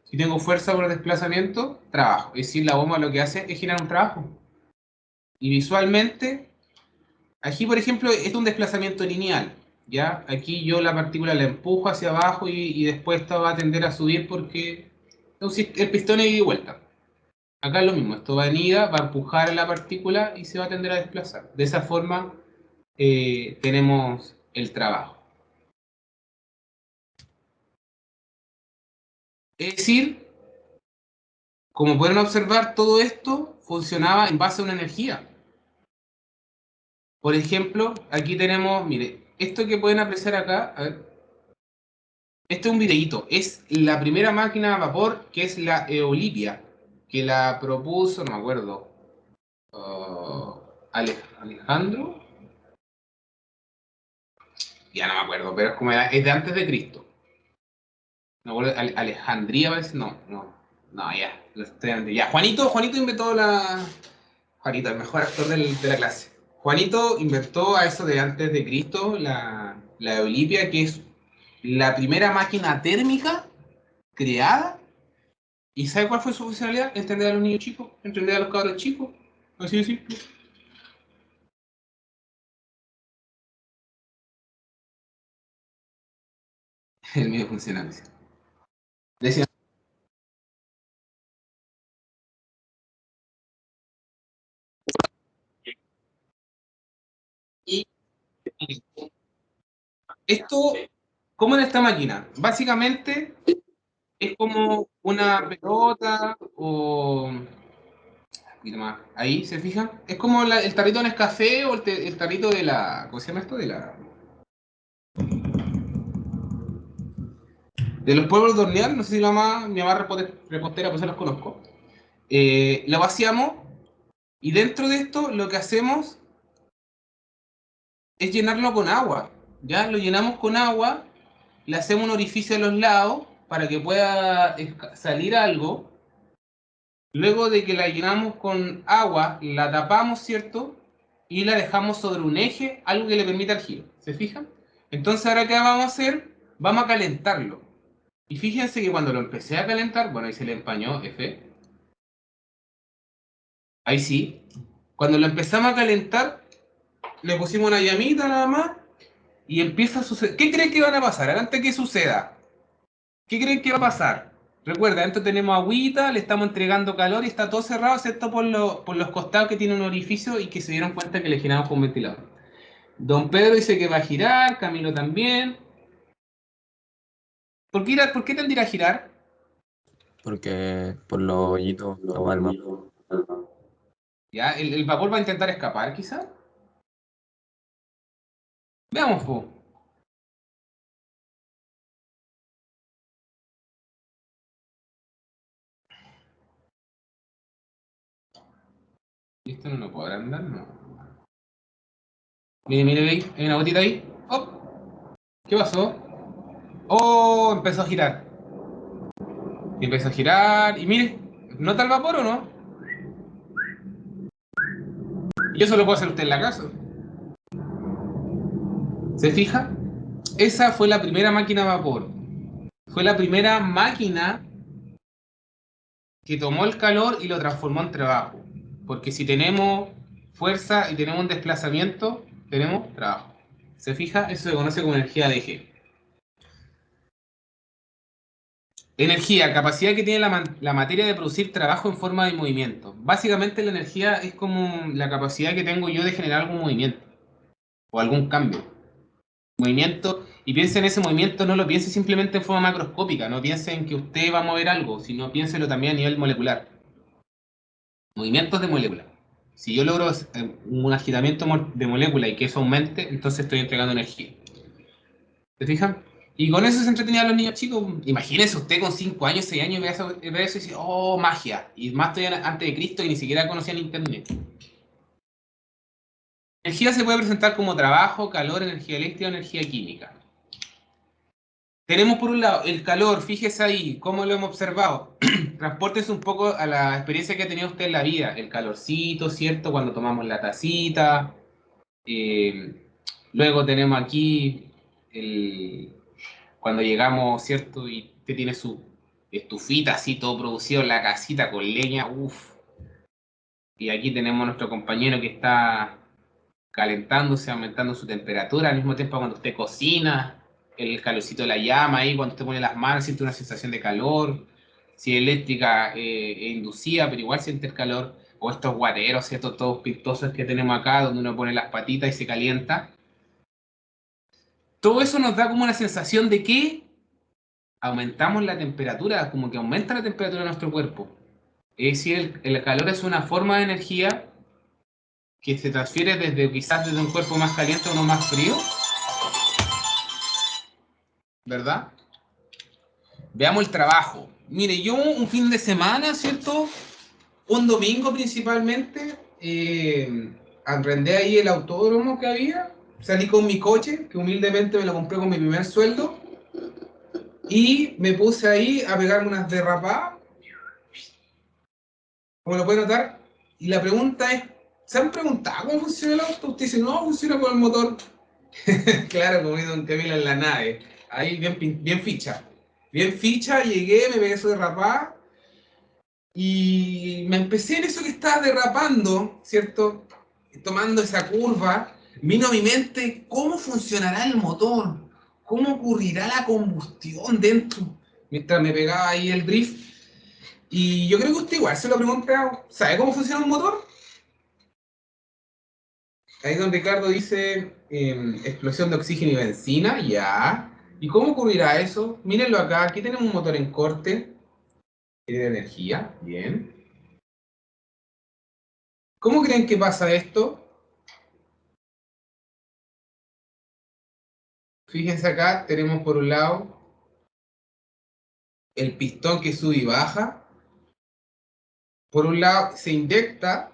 si tengo fuerza por desplazamiento, trabajo. Es decir, la bomba lo que hace es generar un trabajo. Y visualmente, aquí por ejemplo, es un desplazamiento lineal. ¿Ya? Aquí yo la partícula la empujo hacia abajo y después esta va a tender a subir porque el pistón es ida y vuelta. Acá es lo mismo, esto va en ida, va a empujar a la partícula y se va a tender a desplazar. De esa forma tenemos el trabajo. Es decir, como pueden observar, todo esto funcionaba en base a una energía. Por ejemplo, aquí tenemos, mire, esto que pueden apreciar acá, a ver, este es un videíto, es la primera máquina a vapor que es la Eolipia, que la propuso, no me acuerdo, Alejandro, ya no me acuerdo, pero es de antes de Cristo. No me acuerdo, Alejandría parece, no, ya, ya, Juanito inventó Juanito, el mejor actor de la clase. Juanito inventó a eso de antes de Cristo la Eolipia, que es la primera máquina térmica creada. ¿Y sabe cuál fue su funcionalidad? Entender a los niños chicos, entender a los cabros chicos. Así de simple. El mío funciona así. Decía, y esto, ¿cómo era esta máquina? Básicamente es como una pelota o... Ahí, ¿se fijan? Es como el tarrito de Nescafé o el tarrito de la... ¿Cómo se llama esto? De los polvos de hornear, no sé si mi mamá repostera, pues se los conozco. Lo vaciamos y dentro de esto lo que hacemos es llenarlo con agua. Ya lo llenamos con agua, le hacemos un orificio a los lados para que pueda salir algo. Luego de que la llenamos con agua, la tapamos, ¿cierto? Y la dejamos sobre un eje, algo que le permita el giro. ¿Se fijan? Entonces, ¿ahora qué vamos a hacer? Vamos a calentarlo. Y fíjense que cuando lo empecé a calentar, bueno, ahí se le empañó, F. Ahí sí. Cuando lo empezamos a calentar, le pusimos una llamita nada más y empieza a suceder. ¿Qué creen que van a pasar? Antes que suceda, ¿qué creen que va a pasar? Recuerda, dentro tenemos agüita, le estamos entregando calor y está todo cerrado, excepto por los costados que tiene un orificio y que se dieron cuenta que le giramos con un ventilador. Don Pedro dice que va a girar, Camilo también. ¿Por qué tendría a girar? Porque por los hoyitos, la alma. ¿Ya? ¿El vapor va a intentar escapar, quizá? Veamos, po. ¿Y esto no lo podrá andar? No. Mire, mire, ahí. Hay una gotita ahí. ¡Oh! ¿Qué pasó? ¡Oh! Empezó a girar. Y empezó a girar. Y mire, ¿nota el vapor o no? Y eso lo puede hacer usted en la casa. ¿Se fija? Esa fue la primera máquina a vapor. Fue la primera máquina que tomó el calor y lo transformó en trabajo. Porque si tenemos fuerza y tenemos un desplazamiento, tenemos trabajo. ¿Se fija? Eso se conoce como energía de eje. Energía, capacidad que tiene la materia de producir trabajo en forma de movimiento. Básicamente la energía es como la capacidad que tengo yo de generar algún movimiento o algún cambio. Movimiento, y piense en ese movimiento, no lo piense simplemente en forma macroscópica, no piense en que usted va a mover algo, sino piénselo también a nivel molecular. Movimientos de molécula. Si yo logro un agitamiento de molécula y que eso aumente, entonces estoy entregando energía. ¿Se fijan? Y con eso se entretenían los niños chicos. Imagínense usted con 5 años, 6 años, ve eso y dice, oh, magia. Y más todavía antes de Cristo y ni siquiera conocían Internet. Energía se puede presentar como trabajo, calor, energía eléctrica o energía química. Tenemos por un lado el calor, fíjese ahí, cómo lo hemos observado. Transpórtese un poco a la experiencia que ha tenido usted en la vida. El calorcito, ¿cierto? Cuando tomamos la tacita. Luego tenemos aquí cuando llegamos, ¿cierto? Y usted tiene su estufita así, todo producido en la casita con leña, uff. Y aquí tenemos a nuestro compañero que está calentándose, aumentando su temperatura, al mismo tiempo cuando usted cocina, el calorcito de la llama ahí, cuando usted pone las manos, siente una sensación de calor. Si es eléctrica, es inducida, pero igual siente el calor. O estos guateros, ¿cierto? Todos pintosos que tenemos acá, donde uno pone las patitas y se calienta. Todo eso nos da como una sensación de que aumentamos la temperatura, como que aumenta la temperatura de nuestro cuerpo. Es decir, el calor es una forma de energía que se transfiere quizás desde un cuerpo más caliente a uno más frío. ¿Verdad? Veamos el trabajo. Mire, yo un fin de semana, ¿cierto? Un domingo principalmente, arrendé ahí el autódromo que había, salí con mi coche, que humildemente me lo compré con mi primer sueldo, y me puse ahí a pegarme unas derrapadas, como lo pueden notar, y la pregunta es, ¿se han preguntado cómo funciona el auto? Usted dice, no, funciona con el motor. Claro, como Don Camilo en la nave, ahí bien ficha. Bien ficha, llegué, me pegué su derrapada, y me empecé en eso que estaba derrapando, ¿cierto? Tomando esa curva, vino a mi mente cómo funcionará el motor, cómo ocurrirá la combustión dentro, mientras me pegaba ahí el drift. Y yo creo que usted igual se lo ha preguntado, ¿sabe cómo funciona un motor? Ahí don Ricardo dice explosión de oxígeno y benzina, ya. ¿Y cómo ocurrirá eso? Mírenlo acá, aquí tenemos un motor en corte, tiene energía, bien. ¿Cómo creen que pasa esto? Fíjense acá, tenemos por un lado el pistón que sube y baja. Por un lado se inyecta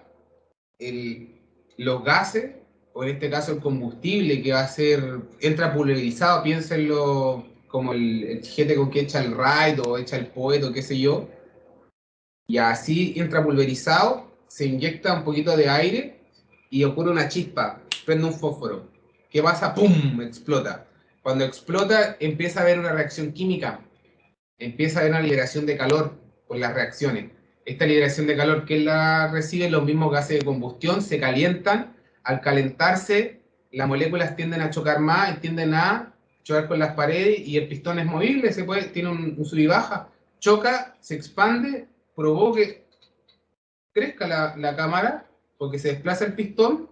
los gases, o en este caso el combustible que va a ser, entra pulverizado, piénsenlo como el chijete con que echa el raid o echa el poeto, qué sé yo. Y así entra pulverizado, se inyecta un poquito de aire y ocurre una chispa, prende un fósforo. ¿Qué pasa? ¡Pum! Explota. Cuando explota, empieza a haber una reacción química. Empieza a haber una liberación de calor por las reacciones. Esta liberación de calor, ¿quién la recibe? Los mismos gases de combustión se calientan. Al calentarse, las moléculas tienden a chocar más, tienden a chocar con las paredes y el pistón es movible, tiene un sub y baja. Choca, se expande, provoca que crezca la cámara porque se desplaza el pistón.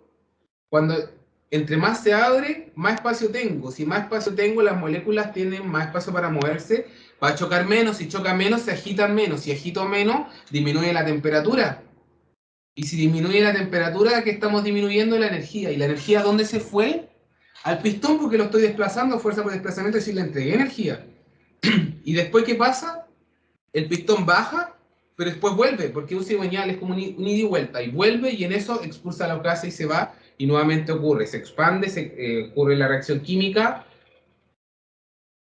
Entre más se abre, más espacio tengo. Si más espacio tengo, las moléculas tienen más espacio para moverse. Va a chocar menos. Si choca menos, se agitan menos. Si agito menos, disminuye la temperatura. Y si disminuye la temperatura, ¿qué estamos disminuyendo? La energía. ¿Y la energía dónde se fue? Al pistón, porque lo estoy desplazando, fuerza por desplazamiento, es decir, le entregué energía. ¿Y después qué pasa? El pistón baja, pero después vuelve, porque un cigüeñal es como un ida y vuelta. Y vuelve y en eso expulsa los gases y se va. Y nuevamente ocurre, se expande, ocurre la reacción química,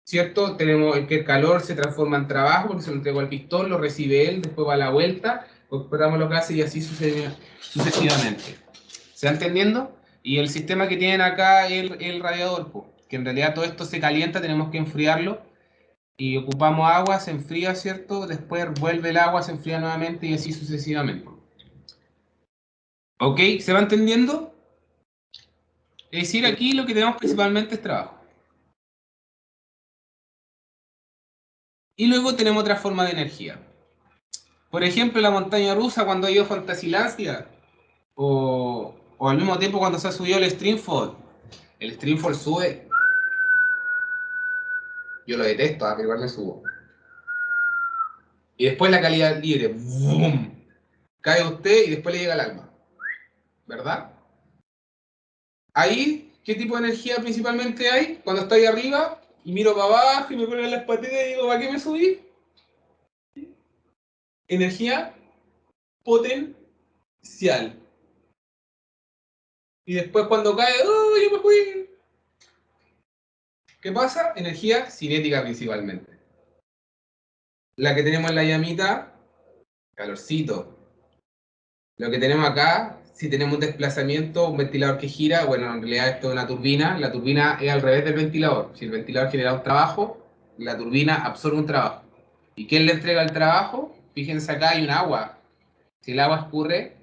¿cierto? Tenemos que el calor se transforma en trabajo porque se lo entregó al pistón, lo recibe él, después va a la vuelta, recuperamos los gases y así sucesivamente. ¿Se va entendiendo? Y el sistema que tienen acá es el radiador, que en realidad todo esto se calienta, tenemos que enfriarlo y ocupamos agua, se enfría, ¿cierto? Después vuelve el agua, se enfría nuevamente y así sucesivamente. ¿Ok? ¿Se va entendiendo? Es decir, aquí lo que tenemos principalmente es trabajo. Y luego tenemos otra forma de energía. Por ejemplo, la montaña rusa cuando ha ido Fantasilandia. O al mismo tiempo cuando se ha subido el Streamfall. El Streamfall sube. Yo lo detesto, pero igual me subo. Y después la calidad libre. ¡Bum! Cae usted y después le llega al alma. ¿Verdad? Ahí, ¿qué tipo de energía principalmente hay? Cuando estoy arriba y miro para abajo y me ponen las patitas y digo, ¿para qué me subí? Energía potencial. Y después cuando cae, ¡oh, yo me fui! ¿Qué pasa? Energía cinética principalmente. La que tenemos en la llamita, calorcito. Lo que tenemos acá, si tenemos un desplazamiento, un ventilador que gira, bueno, en realidad esto es una turbina. La turbina es al revés del ventilador. Si el ventilador genera un trabajo, la turbina absorbe un trabajo. ¿Y quién le entrega el trabajo? Fíjense acá, hay un agua. Si el agua escurre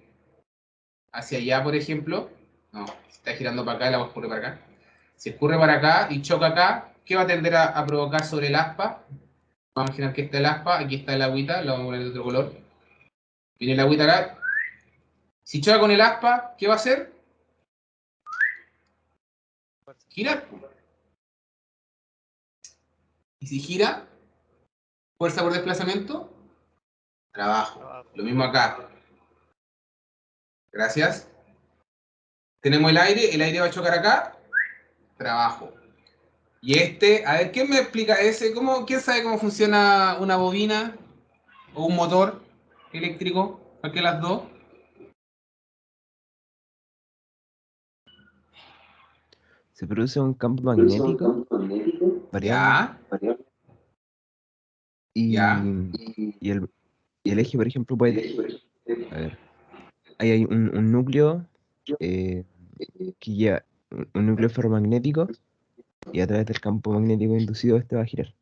hacia allá, por ejemplo, no, si está girando para acá, el agua escurre para acá. Si escurre para acá y choca acá, ¿qué va a tender a provocar sobre el aspa? Vamos a imaginar que está el aspa, aquí está el agüita, lo vamos a poner de otro color. Viene el agüita acá. Si choca con el aspa, ¿qué va a hacer? Girar. Y si gira, fuerza por desplazamiento, trabajo. Lo mismo acá. Gracias. Tenemos el aire va a chocar acá, trabajo. Y a ver, ¿quién me explica ese? ¿Quién sabe cómo funciona una bobina o un motor eléctrico? Cualquiera de las dos. Se produce un campo magnético variable Ya, y, ya. y el eje, por ejemplo, puede... A ver, ahí hay un núcleo que lleva un núcleo ferromagnético y a través del campo magnético inducido este va a girar.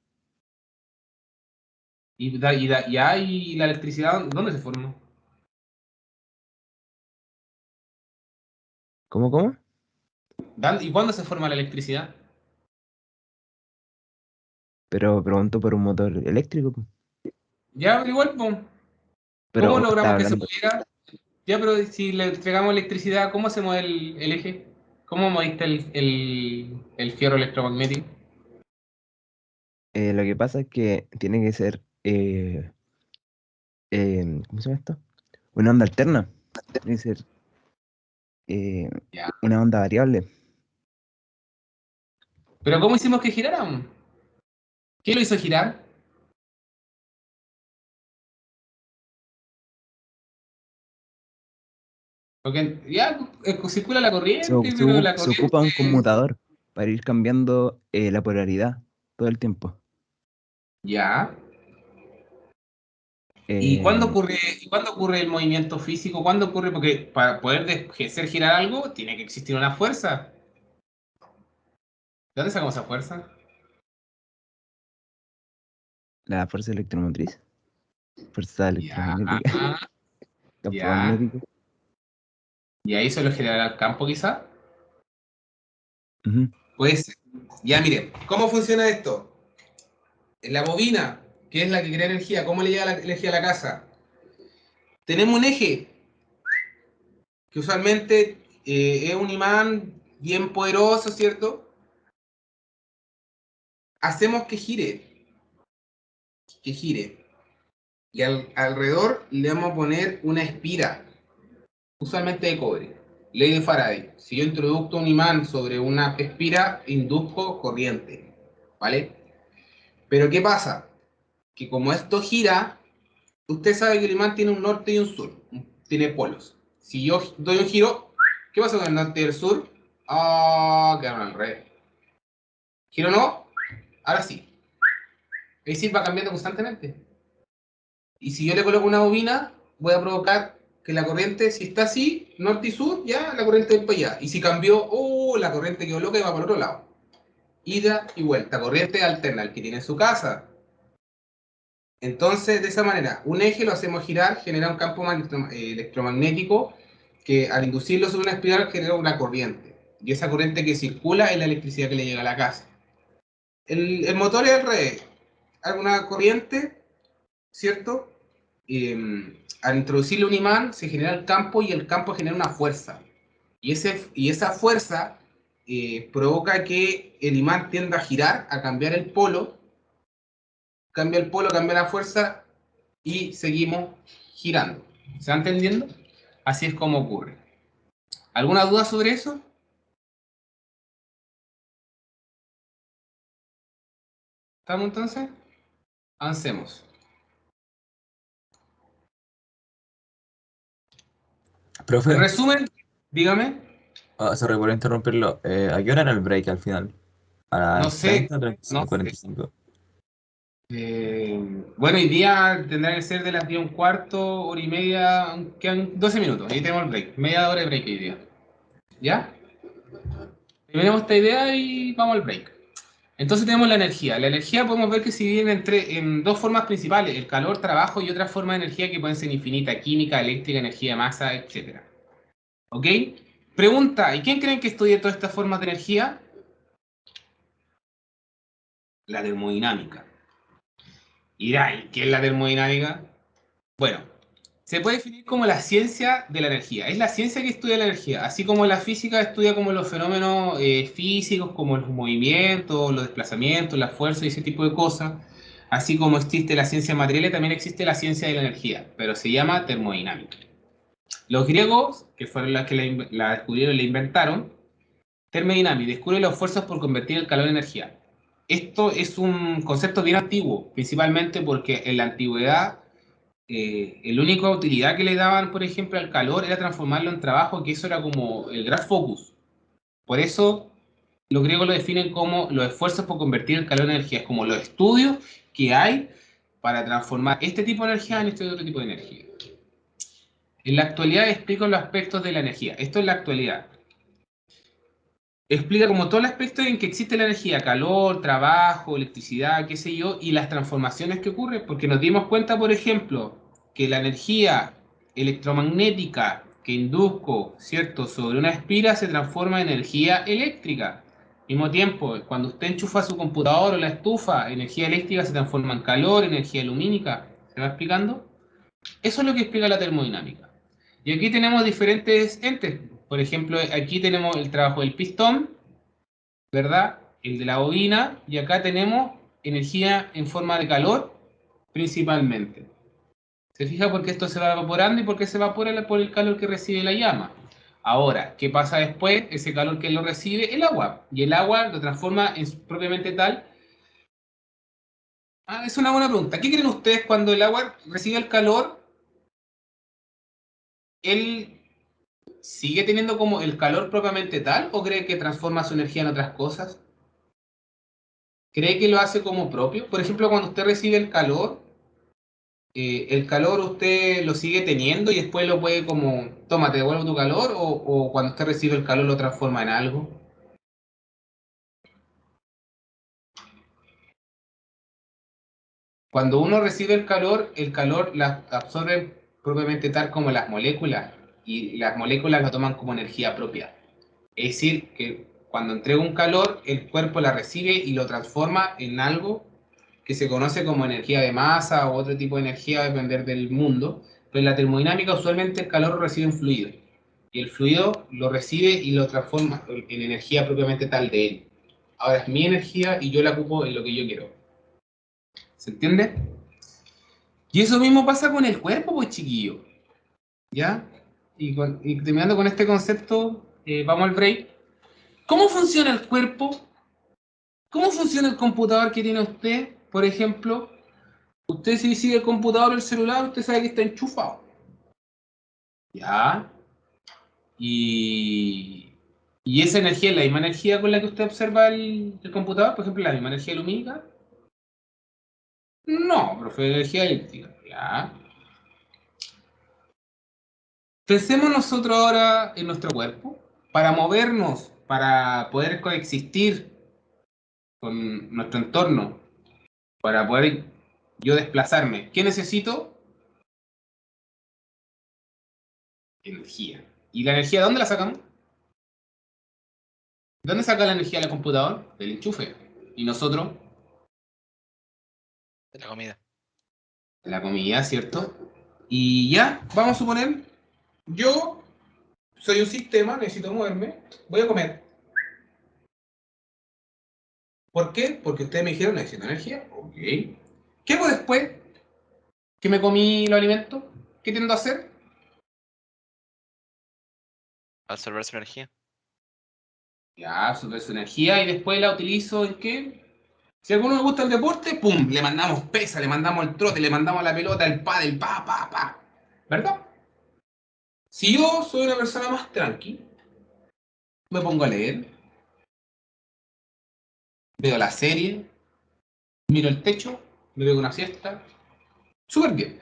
¿Y la electricidad dónde se forma? ¿Cómo? ¿Y cuándo se forma la electricidad? Pero pregunto por un motor eléctrico, po. Ya, pero igual, pues, Pero ¿cómo está logramos que se hablando... pudiera? Ya, pero si le entregamos electricidad, ¿cómo se mueve el eje? ¿Cómo moviste el fierro electromagnético? Lo que pasa es que tiene que ser... ¿cómo se llama esto? Una onda alterna. Tiene que ser Ya. una onda variable. ¿Pero cómo hicimos que giraran? ¿Qué lo hizo girar? Porque ya circula la corriente, pero la Se ocupa un corriente... conmutador para ir cambiando la polaridad todo el tiempo. Ya. ¿Y cuándo Eh, ocurre el movimiento físico? ¿Cuándo ocurre? Porque para poder hacer girar algo, tiene que existir una fuerza. dónde sacamos esa fuerza? La fuerza electromotriz. Fuerza Ya, electromagnética. Campo ya. magnético. Y ahí se lo generará el campo, quizá. Ujú. Pues, ya miren, ¿cómo funciona esto? En la bobina, que es la que crea energía, ¿cómo le llega la energía a la casa? Tenemos un eje, que usualmente es un imán bien poderoso, ¿cierto? Hacemos que gire. Y alrededor le vamos a poner una espira, usualmente de cobre. Ley de Faraday. Si yo introduzco un imán sobre una espira, induzco corriente. ¿Vale? Pero ¿qué pasa? Que como esto gira, usted sabe que el imán tiene un norte y un sur. Tiene polos. Si yo doy un giro, ¿qué pasa con el norte y el sur? Ah, quedaron al revés. ¿Giro no? Ahora sí. Es decir, va cambiando constantemente. Y si yo le coloco una bobina, voy a provocar que la corriente, si está así, norte y sur, ya la corriente va para allá. Y si cambió, la corriente quedó loca y va para el otro lado. Ida y vuelta, corriente alterna, el que tiene en su casa. Entonces, de esa manera, un eje lo hacemos girar, genera un campo electromagnético que al inducirlo sobre una espiral genera una corriente. Y esa corriente que circula es la electricidad que le llega a la casa. El motor es al revés. Alguna corriente, ¿cierto? Al introducirle un imán se genera el campo y el campo genera una fuerza. Y esa fuerza provoca que el imán tienda a girar, a cambiar el polo, cambia el polo, cambia la fuerza y seguimos girando. ¿Se va entendiendo? Así es como ocurre. ¿Alguna duda sobre eso? ¿Estamos entonces? Avancemos. Profe, En resumen, dígame. sorry por interrumpirlo. ¿A qué hora era el break al final? ¿A No las sé, 30, 35, no sé. 45? Bueno, hoy día tendrá que ser de las 10 un cuarto, hora y media, quedan 12 minutos. Ahí tenemos el break, media hora de break hoy día. ¿Ya? Terminemos esta idea y vamos al break. Entonces tenemos la energía. La energía podemos ver que se divide en dos formas principales, el calor, trabajo y otras formas de energía que pueden ser infinita, química, eléctrica, energía de masa, etc. ¿Ok? Pregunta, ¿y quién creen que estudia todas estas formas de energía? La termodinámica. ¿Y qué es la termodinámica? Bueno, se puede definir como la ciencia de la energía. Es la ciencia que estudia la energía, así como la física estudia como los fenómenos físicos, como los movimientos, los desplazamientos, la fuerza y ese tipo de cosas. Así como existe la ciencia material, también existe la ciencia de la energía, pero se llama termodinámica. Los griegos, que fueron los que la descubrieron y la inventaron, termodinámica, descubre los esfuerzos por convertir el calor en energía. Esto es un concepto bien antiguo, principalmente porque en la antigüedad la única utilidad que le daban, por ejemplo, al calor era transformarlo en trabajo, que eso era como el gran focus. Por eso los griegos lo definen como los esfuerzos por convertir el calor en energía, es como los estudios que hay para transformar este tipo de energía en este otro tipo de energía. En la actualidad explico los aspectos de la energía. Esto es la actualidad. Explica como todo el aspecto en que existe la energía, calor, trabajo, electricidad, qué sé yo, y las transformaciones que ocurren, porque nos dimos cuenta, por ejemplo, que la energía electromagnética que induzco, ¿cierto?, sobre una espira se transforma en energía eléctrica. Al mismo tiempo, cuando usted enchufa su computador o la estufa, energía eléctrica se transforma en calor, energía lumínica. ¿Se va explicando? Eso es lo que explica la termodinámica. Y aquí tenemos diferentes entes. Por ejemplo, aquí tenemos el trabajo del pistón, ¿verdad? El de la bobina, y acá tenemos energía en forma de calor, principalmente. ¿Se fija por qué esto se va evaporando y por qué se evapora por el calor que recibe la llama? Ahora, ¿qué pasa después? Ese calor que lo recibe el agua, y el agua lo transforma en propiamente tal. Es una buena pregunta. ¿Qué creen ustedes cuando el agua recibe el calor? ¿Él sigue teniendo como el calor propiamente tal o cree que transforma su energía en otras cosas? ¿Cree que lo hace como propio? Por ejemplo, cuando usted recibe el calor usted lo sigue teniendo y después lo puede como, toma, te devuelvo tu calor, o cuando usted recibe el calor lo transforma en algo. Cuando uno recibe el calor la absorbe propiamente tal como las moléculas, y las moléculas lo toman como energía propia. Es decir, que cuando entrega un calor, el cuerpo la recibe y lo transforma en algo que se conoce como energía de masa o otro tipo de energía, a depender del mundo. Pero en la termodinámica usualmente el calor lo recibe un fluido. Y el fluido lo recibe y lo transforma en energía propiamente tal de él. Ahora es mi energía y yo la ocupo en lo que yo quiero. ¿Se entiende? Y eso mismo pasa con el cuerpo, pues chiquillo. ¿Ya? Y terminando con este concepto, vamos al break. ¿Cómo funciona el cuerpo? ¿Cómo funciona el computador que tiene usted? Por ejemplo, usted si sigue el computador o el celular, usted sabe que está enchufado. ¿Ya? Y esa energía es la misma energía con la que usted observa el computador, por ejemplo, la misma energía lumínica. No, pero fue energía eléctrica. ¿Ya? Pensemos nosotros ahora en nuestro cuerpo. Para movernos, para poder coexistir con nuestro entorno, para poder yo desplazarme, ¿qué necesito? Energía. ¿Y la energía de dónde la sacamos? ¿De dónde saca la energía del computador? Del enchufe. ¿Y nosotros? De la comida. De la comida, ¿cierto? Y ya, vamos a suponer, yo soy un sistema, necesito moverme, voy a comer. ¿Por qué? Porque ustedes me dijeron necesito energía. Ok. ¿Qué hago después que me comí los alimentos? ¿Qué tiendo a hacer? Absorber su energía. Ya, absorber su energía y después la utilizo ¿en qué? Si a alguno le gusta el deporte, ¡pum! Le mandamos pesa, le mandamos el trote, le mandamos la pelota, el pádel, pa, pa, pa. ¿Verdad? Si yo soy una persona más tranqui, me pongo a leer, veo la serie, miro el techo, me pego una siesta, súper bien.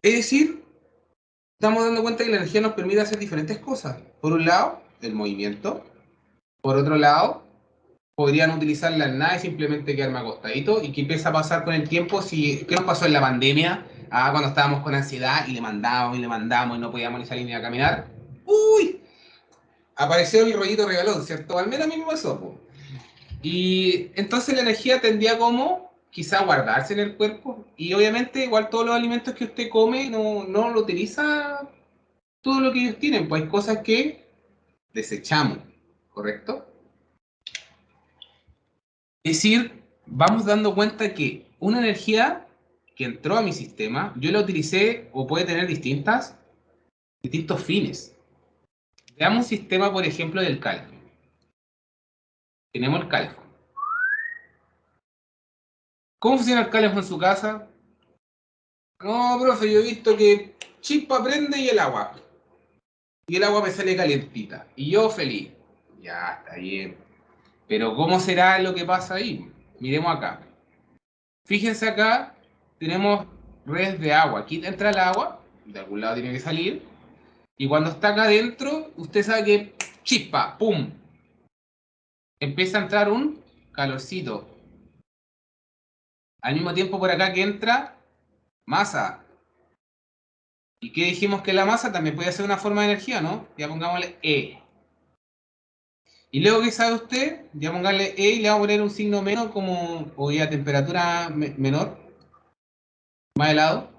Es decir, estamos dando cuenta que la energía nos permite hacer diferentes cosas. Por un lado, el movimiento. Por otro lado, podrían utilizarla en nada y simplemente quedarme acostadito. ¿Y qué empieza a pasar con el tiempo? ¿Qué nos pasó en la pandemia? Cuando estábamos con ansiedad y le mandábamos y no podíamos ni salir ni a caminar. ¡Uy! Apareció el rollito regalón, ¿cierto? Al menos a mí me pasó, po. Y entonces la energía tendría como quizá guardarse en el cuerpo. Y obviamente igual todos los alimentos que usted come no lo utiliza todo lo que ellos tienen. Pues hay cosas que desechamos, ¿correcto? Es decir, vamos dando cuenta que una energía que entró a mi sistema, yo la utilicé o puede tener distintos fines. Veamos un sistema, por ejemplo, del calcio. Tenemos el calcio. ¿Cómo funciona el calcio en su casa? No, profe, yo he visto que chispa prende y el agua. Y el agua me sale calientita. Y yo feliz. Ya, está bien. Pero ¿cómo será lo que pasa ahí? Miremos acá. Fíjense acá, tenemos redes de agua. Aquí entra el agua, de algún lado tiene que salir. Y cuando está acá adentro, usted sabe que chispa, pum. Empieza a entrar un calorcito. Al mismo tiempo por acá que entra masa. ¿Y qué dijimos que la masa también puede ser una forma de energía, no? Ya pongámosle E. Y luego, ¿qué sabe usted? Ya pongámosle E y le vamos a poner un signo menos como, o ya temperatura menor, más helado.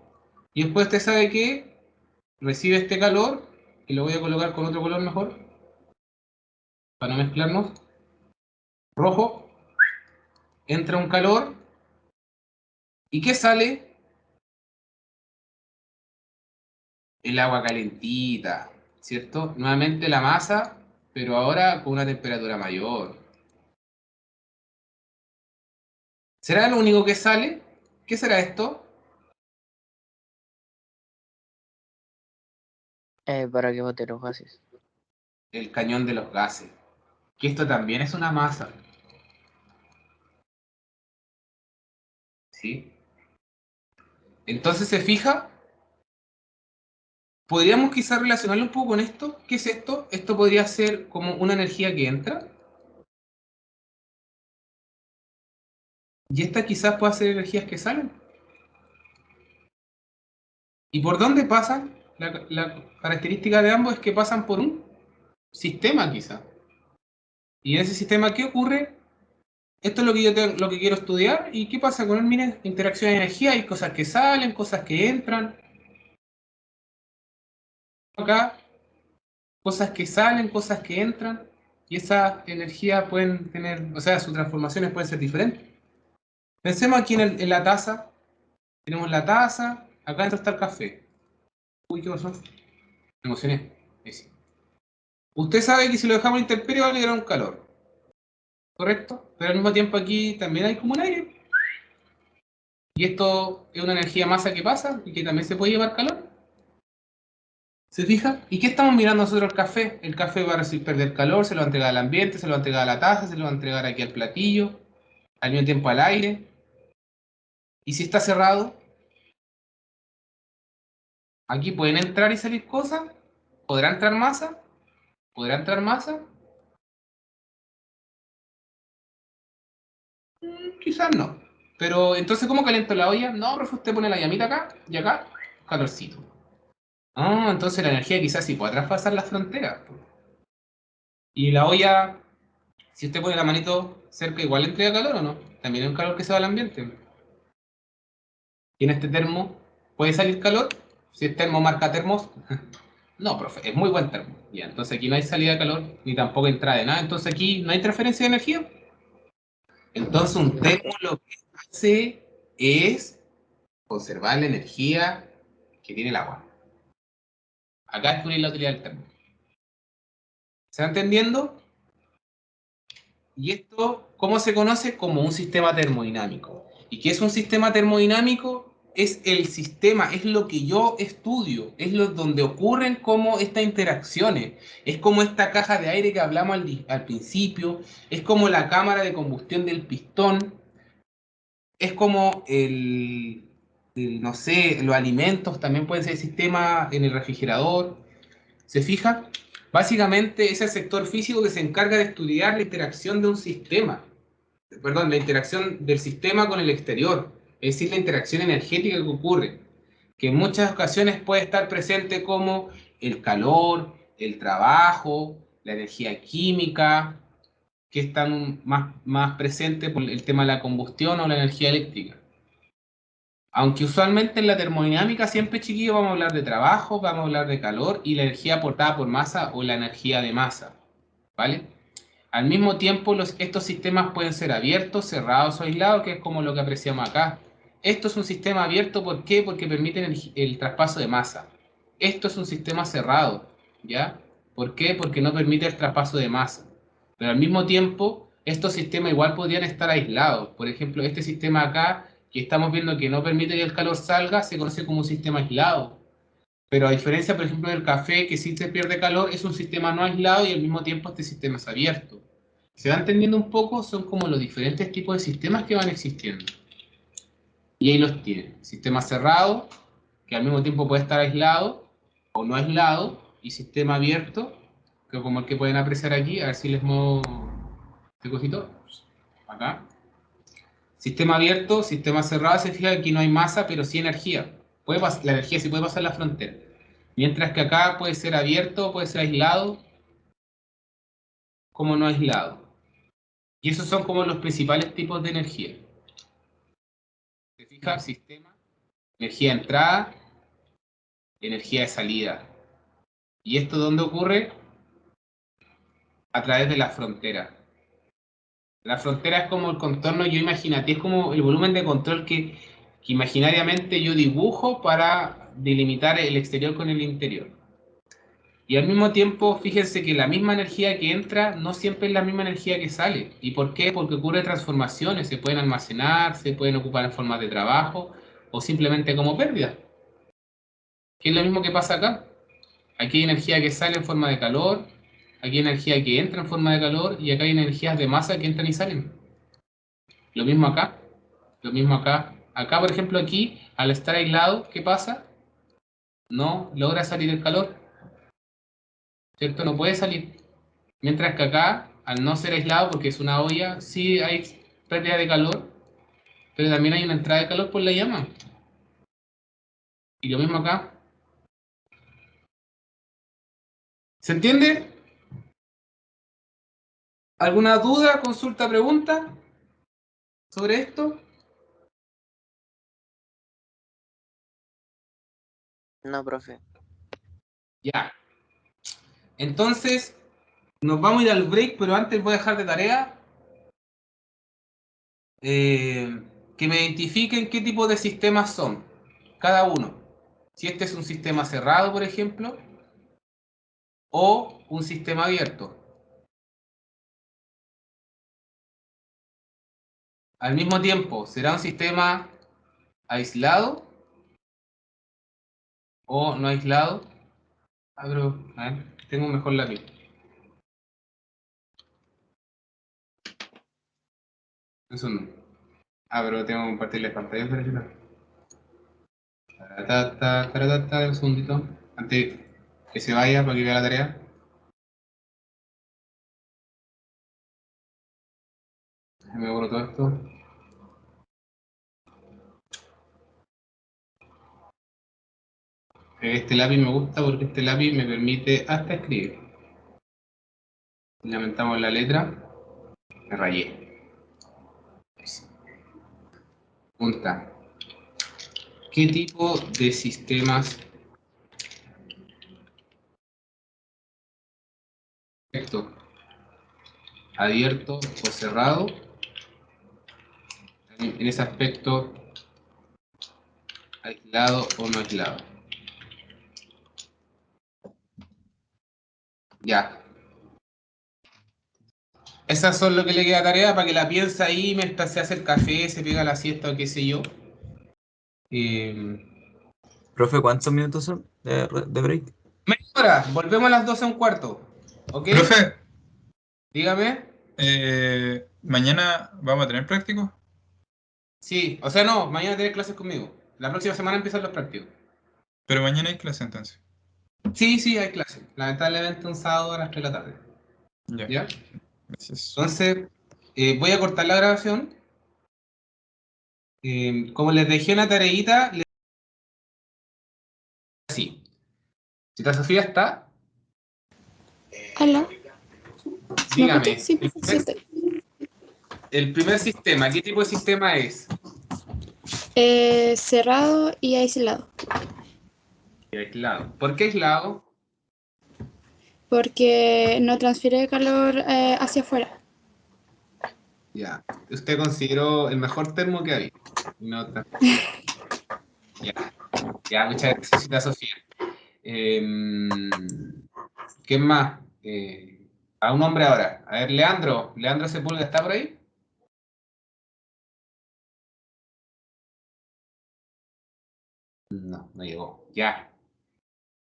Y después usted sabe que recibe este calor, y lo voy a colocar con otro color mejor, para no mezclarnos. Rojo, entra un calor, ¿y qué sale? El agua calentita, ¿cierto? Nuevamente la masa, pero ahora con una temperatura mayor. ¿Será lo único que sale? ¿Qué será esto? Para que bote los gases. El cañón de los gases. Que esto también es una masa. ¿Sí? Entonces, ¿se fija? ¿Podríamos quizás relacionarlo un poco con esto? ¿Qué es esto? Esto podría ser como una energía que entra Y esta quizás pueda ser energías que salen. ¿Y por dónde pasan? La característica de ambos es que pasan por un sistema quizás. Y en ese sistema, ¿qué ocurre? Esto es lo que yo lo que quiero estudiar. ¿Y qué pasa con él? Miren, interacción de energía, hay cosas que salen, cosas que entran. Acá, cosas que salen, cosas que entran. Y esas energías pueden tener, o sea, sus transformaciones pueden ser diferentes. Pensemos aquí en la taza. Tenemos la taza, acá dentro está el café. Uy, ¿qué pasó? Me emocioné. Ahí sí. Usted sabe que si lo dejamos en intemperie va a generar un calor. ¿Correcto? Pero al mismo tiempo aquí también hay como un aire. Y esto es una energía masa que pasa y que también se puede llevar calor. ¿Se fija? ¿Y qué estamos mirando nosotros el café? El café va a perder calor, se lo va a entregar al ambiente, se lo va a entregar a la taza, se lo va a entregar aquí al platillo, al mismo tiempo al aire. Y si está cerrado, aquí pueden entrar y salir cosas. ¿Podrá entrar masa? ¿Podrá entrar masa? Quizás no. Pero entonces, ¿cómo caliento la olla? No, profe, usted pone la llamita acá y acá, calorcito. Ah, entonces la energía quizás sí puede traspasar las fronteras. Y la olla, si usted pone la manito cerca, igual le entrega calor o no. También es un calor que se va al ambiente. Y en este termo, ¿puede salir calor? Si es termo marca termos. No, profe, es muy buen termo. Ya, entonces aquí no hay salida de calor, ni tampoco entrada de nada. Entonces aquí no hay transferencia de energía. Entonces un termo lo que hace es conservar la energía que tiene el agua. Acá descubrir la utilidad del termo. ¿Se va entendiendo? Y esto, ¿cómo se conoce? Como un sistema termodinámico. ¿Y qué es un sistema termodinámico? Es el sistema, es lo que yo estudio, es lo donde ocurren como estas interacciones. Es como esta caja de aire que hablamos al principio, es como la cámara de combustión del pistón, es como no sé, los alimentos también pueden ser sistema en el refrigerador. ¿Se fija? Básicamente es el sector físico que se encarga de estudiar la interacción de un sistema, perdón, la interacción del sistema con el exterior, es decir, la interacción energética que ocurre, que en muchas ocasiones puede estar presente como el calor, el trabajo, la energía química, que están más presentes por el tema de la combustión o la energía eléctrica. Aunque usualmente en la termodinámica siempre, chiquillos, vamos a hablar de trabajo, vamos a hablar de calor y la energía aportada por masa o la energía de masa, ¿vale? Al mismo tiempo, estos sistemas pueden ser abiertos, cerrados o aislados, que es como lo que apreciamos acá. Esto es un sistema abierto, ¿por qué? Porque permite el traspaso de masa. Esto es un sistema cerrado, ¿ya? ¿Por qué? Porque no permite el traspaso de masa. Pero al mismo tiempo, estos sistemas igual podrían estar aislados. Por ejemplo, este sistema acá, que estamos viendo que no permite que el calor salga, se conoce como un sistema aislado. Pero a diferencia, por ejemplo, del café, que sí se pierde calor, es un sistema no aislado y al mismo tiempo este sistema es abierto. ¿Se va entendiendo un poco? Son como los diferentes tipos de sistemas que van existiendo. Y ahí los tienen. Sistema cerrado, que al mismo tiempo puede estar aislado o no aislado, y sistema abierto, que como el que pueden apreciar aquí, a ver si les muevo este cosito, acá. Sistema abierto, sistema cerrado, se fija que aquí no hay masa, pero sí energía. La energía sí puede pasar la frontera. Mientras que acá puede ser abierto, puede ser aislado, como no aislado. Y esos son como los principales tipos de energía. ¿Se fija? Sistema, energía de entrada, energía de salida. ¿Y esto dónde ocurre? A través de la frontera. La frontera es como el contorno, yo imagínate, es como el volumen de control que imaginariamente yo dibujo para delimitar el exterior con el interior. Y al mismo tiempo, fíjense que la misma energía que entra no siempre es la misma energía que sale. ¿Y por qué? Porque ocurre transformaciones, se pueden almacenar, se pueden ocupar en forma de trabajo o simplemente como pérdida. Que es lo mismo que pasa acá. Aquí hay energía que sale en forma de calor, aquí hay energía que entra en forma de calor y acá hay energías de masa que entran y salen. Lo mismo acá, lo mismo acá. Acá, por ejemplo, aquí, al estar aislado, ¿qué pasa? No logra salir el calor, ¿cierto? No puede salir. Mientras que acá, al no ser aislado, porque es una olla, sí hay pérdida de calor, Pero también hay una entrada de calor por la llama. Y lo mismo acá. ¿Se entiende? ¿Alguna duda, consulta, pregunta sobre esto? No, profe. Ya. Entonces, nos vamos a ir al break, pero antes voy a dejar de tarea que me identifiquen qué tipo de sistemas son, cada uno. Si este es un sistema cerrado, por ejemplo, o un sistema abierto. Al mismo tiempo, ¿será un sistema aislado o no aislado? A ver, tengo un mejor lápiz. Eso no. Pero tengo que compartirles pantalla para ayudar. Un segundito. Antes que se vaya para que vea la tarea. Me borro todo esto. Este lápiz me gusta porque este lápiz me permite hasta escribir. Lamentamos la letra. Me rayé. Pregunta. ¿Qué tipo de sistemas abierto o cerrado? En ese aspecto, aislado o no aislado. Ya. Esas son lo que le queda tarea para que la piense ahí mientras se hace el café, se pega la siesta o qué sé yo. Profe, ¿cuántos minutos son de break? Media hora, volvemos a las 12:15. ¿Ok? Profe, Dígame. ¿mañana vamos a tener prácticos? Sí, o sea, no, mañana tenés clases conmigo. La próxima semana empiezan los prácticos. Pero mañana hay clase entonces. Sí, hay clases. Lamentablemente un sábado a las 3 de la tarde. Ya, ¿Ya? gracias. Entonces, voy a cortar la grabación. Como les dejé una tareita, sí. ¿Cita Sofía está? Hola. ¿Me Dígame, escuchas? Sí, perfecto. el primer sistema, ¿qué tipo de sistema es? Cerrado y aislado. Aislado. ¿Por qué aislado? Porque no transfiere calor hacia afuera. Ya. Usted consideró el mejor termo que había. No tan- Ya, muchas gracias, Cita Sofía. ¿Qué más? A un hombre ahora. A ver, Leandro. ¿Leandro Sepúlveda está por ahí? No, no llegó. Ya.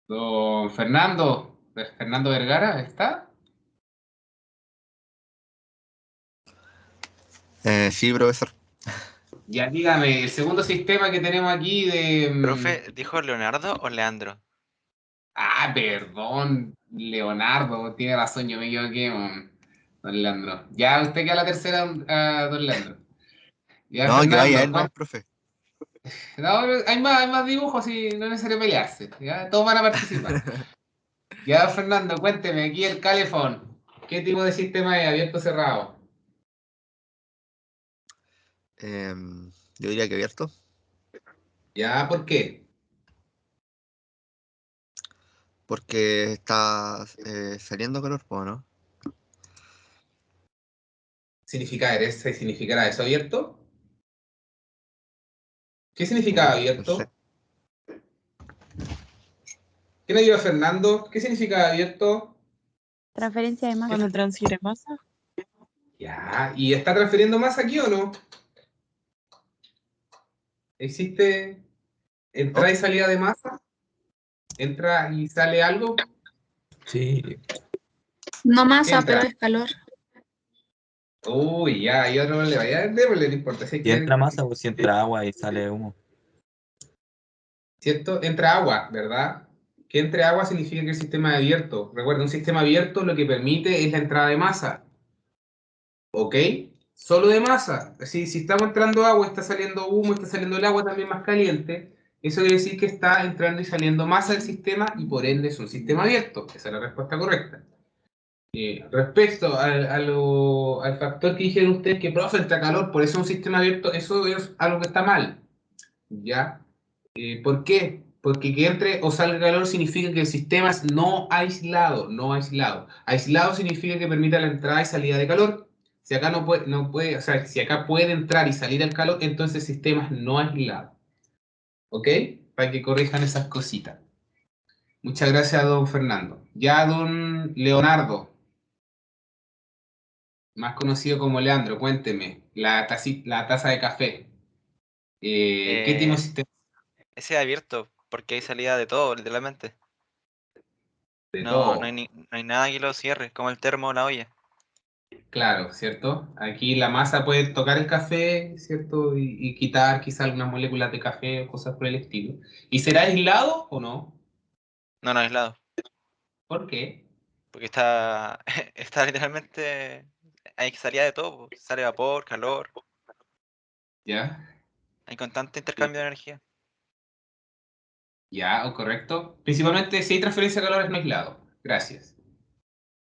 Don Fernando. Fernando Vergara, ¿está? Sí, profesor. Ya, dígame, el segundo sistema que tenemos aquí de... Profe, ¿dijo Leonardo o Leandro? Perdón, Leonardo, tiene razón, yo me equivoqué, don Leandro. Ya, usted queda la tercera, don Leandro. Ya, No, que vaya Fernando, él, no, profe. no, hay más dibujos y no es necesario pelearse. ¿Ya? Todos van a participar. Ya, Fernando, cuénteme, aquí el calefón. ¿Qué tipo de sistema es? ¿Abierto o cerrado? Yo diría que abierto. Ya, ¿por qué? Porque está saliendo calor, ¿no? ¿Significará eso abierto? ¿Qué significa No abierto? sé. ¿Quién ayuda a Fernando? ¿Qué significa abierto? Transferencia de masa. Cuando transfiere masa. Ya, ¿y está transfiriendo masa aquí o no? ¿Existe entrada y salida de masa? ¿Entra y sale algo? Sí. No masa, entra? pero es calor. Uy, ya, hay otro problema. Ya, démosle, no importa. Si entra masa, pues si entra agua y sale humo. ¿Cierto? Entra agua, ¿verdad? Que entre agua significa que el sistema es abierto. Recuerda, un sistema abierto lo que permite es la entrada de masa. ¿Ok? solo de masa. Si estamos entrando agua, está saliendo humo, está saliendo el agua también más caliente, eso quiere decir que está entrando y saliendo masa del sistema y por ende es un sistema abierto. Esa es la respuesta correcta. Respecto al factor que dijeron ustedes que, profe, entra calor, por eso es un sistema abierto, eso es algo que está mal. ¿Ya? ¿Por qué? Porque que entre o salga calor significa que el sistema es no aislado, no aislado. Aislado significa que permite la entrada y salida de calor. Si acá no puede, o sea, si acá puede entrar y salir el calor, entonces el sistema es no aislado. ¿Ok? Para que corrijan esas cositas. Muchas gracias, don Fernando. Ya, don Leonardo, más conocido como Leandro, cuénteme, la taza de café. ¿Qué tipo de sistema? Ese es abierto, porque hay salida de todo, literalmente. De No todo. hay no hay nada que lo cierre, como el termo o la olla. Claro, ¿cierto? Aquí la masa puede tocar el café, ¿cierto? Y quitar quizá algunas moléculas de café o cosas por el estilo. ¿Y será aislado o no? No, no aislado. ¿Por qué? Porque está, está literalmente. Hay salida de todo, po. Sale vapor, calor. ¿Ya? Hay constante intercambio de energía. ¿Ya? ¿O correcto? Principalmente si hay transferencia de calor es no aislado. Gracias.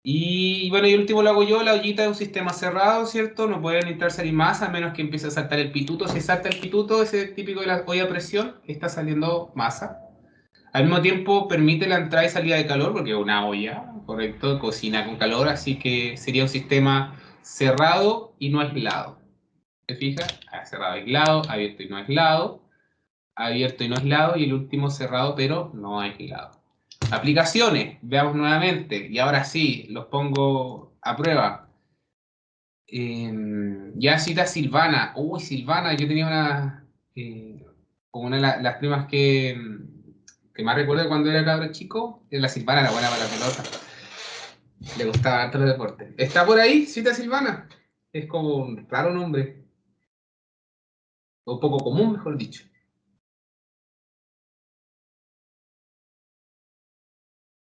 Y bueno, y el último lo hago yo, la ollita es un sistema cerrado, ¿cierto? No pueden entrar salir más a menos que empiece a saltar el pituto. Si salta el pituto, ese es típico de la olla a presión, está saliendo masa. Al mismo tiempo permite la entrada y salida de calor, porque es una olla, ¿correcto? Cocina con calor, así que sería un sistema cerrado y no aislado. ¿Se fija? Cerrado, aislado, abierto y no aislado, abierto y no aislado, y el último cerrado pero no aislado. Aplicaciones, veamos nuevamente, y ahora sí, los pongo a prueba. Ya cita Silvana. Uy, Silvana, yo tenía como una de las primas que más recuerdo de cuando era cabro chico. La Silvana era buena para la pelota. Le gustaba harto los deportes. ¿Está por ahí, cita Silvana? Es como un raro nombre. O poco común, mejor dicho.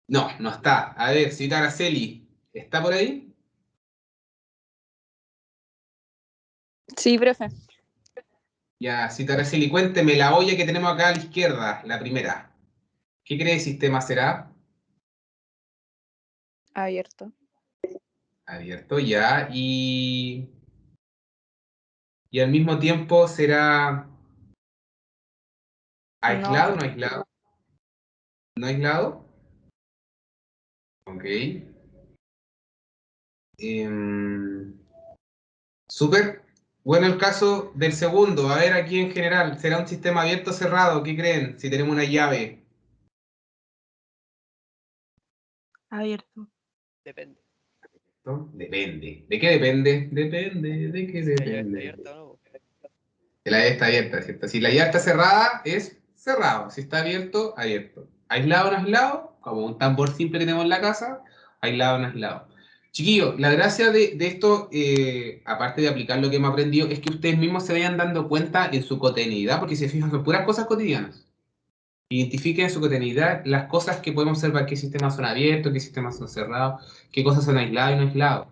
No, no está. A ver, cita Araceli. ¿Está por ahí? Sí, profe. Ya, cita Araceli, cuénteme la olla que tenemos acá a la izquierda, la primera. ¿Qué cree el sistema será? Abierto. Abierto ya. Y al mismo tiempo será aislado o no aislado. ¿No aislado? Ok. Súper. Bueno, el caso del segundo. A ver, aquí en general, ¿será un sistema abierto o cerrado? ¿Qué creen? Si tenemos una llave. Abierto. Depende. ¿No? Depende. ¿De qué depende? Depende. ¿De qué Si la llave está depende? abierta o no. Que la llave está abierta, ¿cierto? Si la llave está cerrada, es cerrado. Si está abierto, abierto. Aislado o no aislado, como un tambor simple que tenemos en la casa, aislado o no aislado. Chiquillos, la gracia de esto, aparte de aplicar lo que hemos aprendido, es que ustedes mismos se vayan dando cuenta en su cotidianidad, porque si se fijan, son puras cosas cotidianas. Identifiquen en su cotidianidad las cosas que podemos observar, qué sistemas son abiertos, qué sistemas son cerrados, qué cosas son aisladas y no aisladas.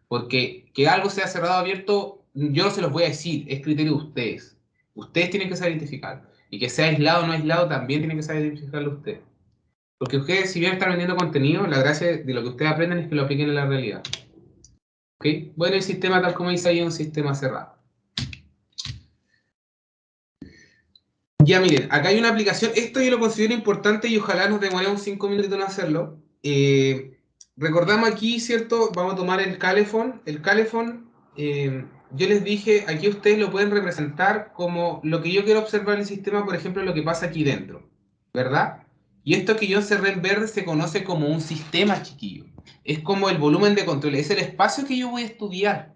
Porque que algo sea cerrado o abierto, yo no se los voy a decir, es criterio de ustedes. Ustedes tienen que saber identificarlo. Y que sea aislado o no aislado, también tienen que saber identificarlo ustedes. Porque ustedes, si bien están vendiendo contenido, la gracia de lo que ustedes aprenden es que lo apliquen en la realidad. ¿Ok? Bueno, el sistema, tal como dice ahí, es un sistema cerrado. Ya miren, acá hay una aplicación, esto yo lo considero importante y ojalá nos demoremos 5 minutos en hacerlo. Recordamos aquí, ¿cierto? Vamos a tomar el calefón. El calefón, yo les dije, aquí ustedes lo pueden representar como lo que yo quiero observar en el sistema, por ejemplo, lo que pasa aquí dentro, ¿verdad? Y esto que yo encerré en verde se conoce como un sistema, chiquillo. Es como el volumen de control, es el espacio que yo voy a estudiar.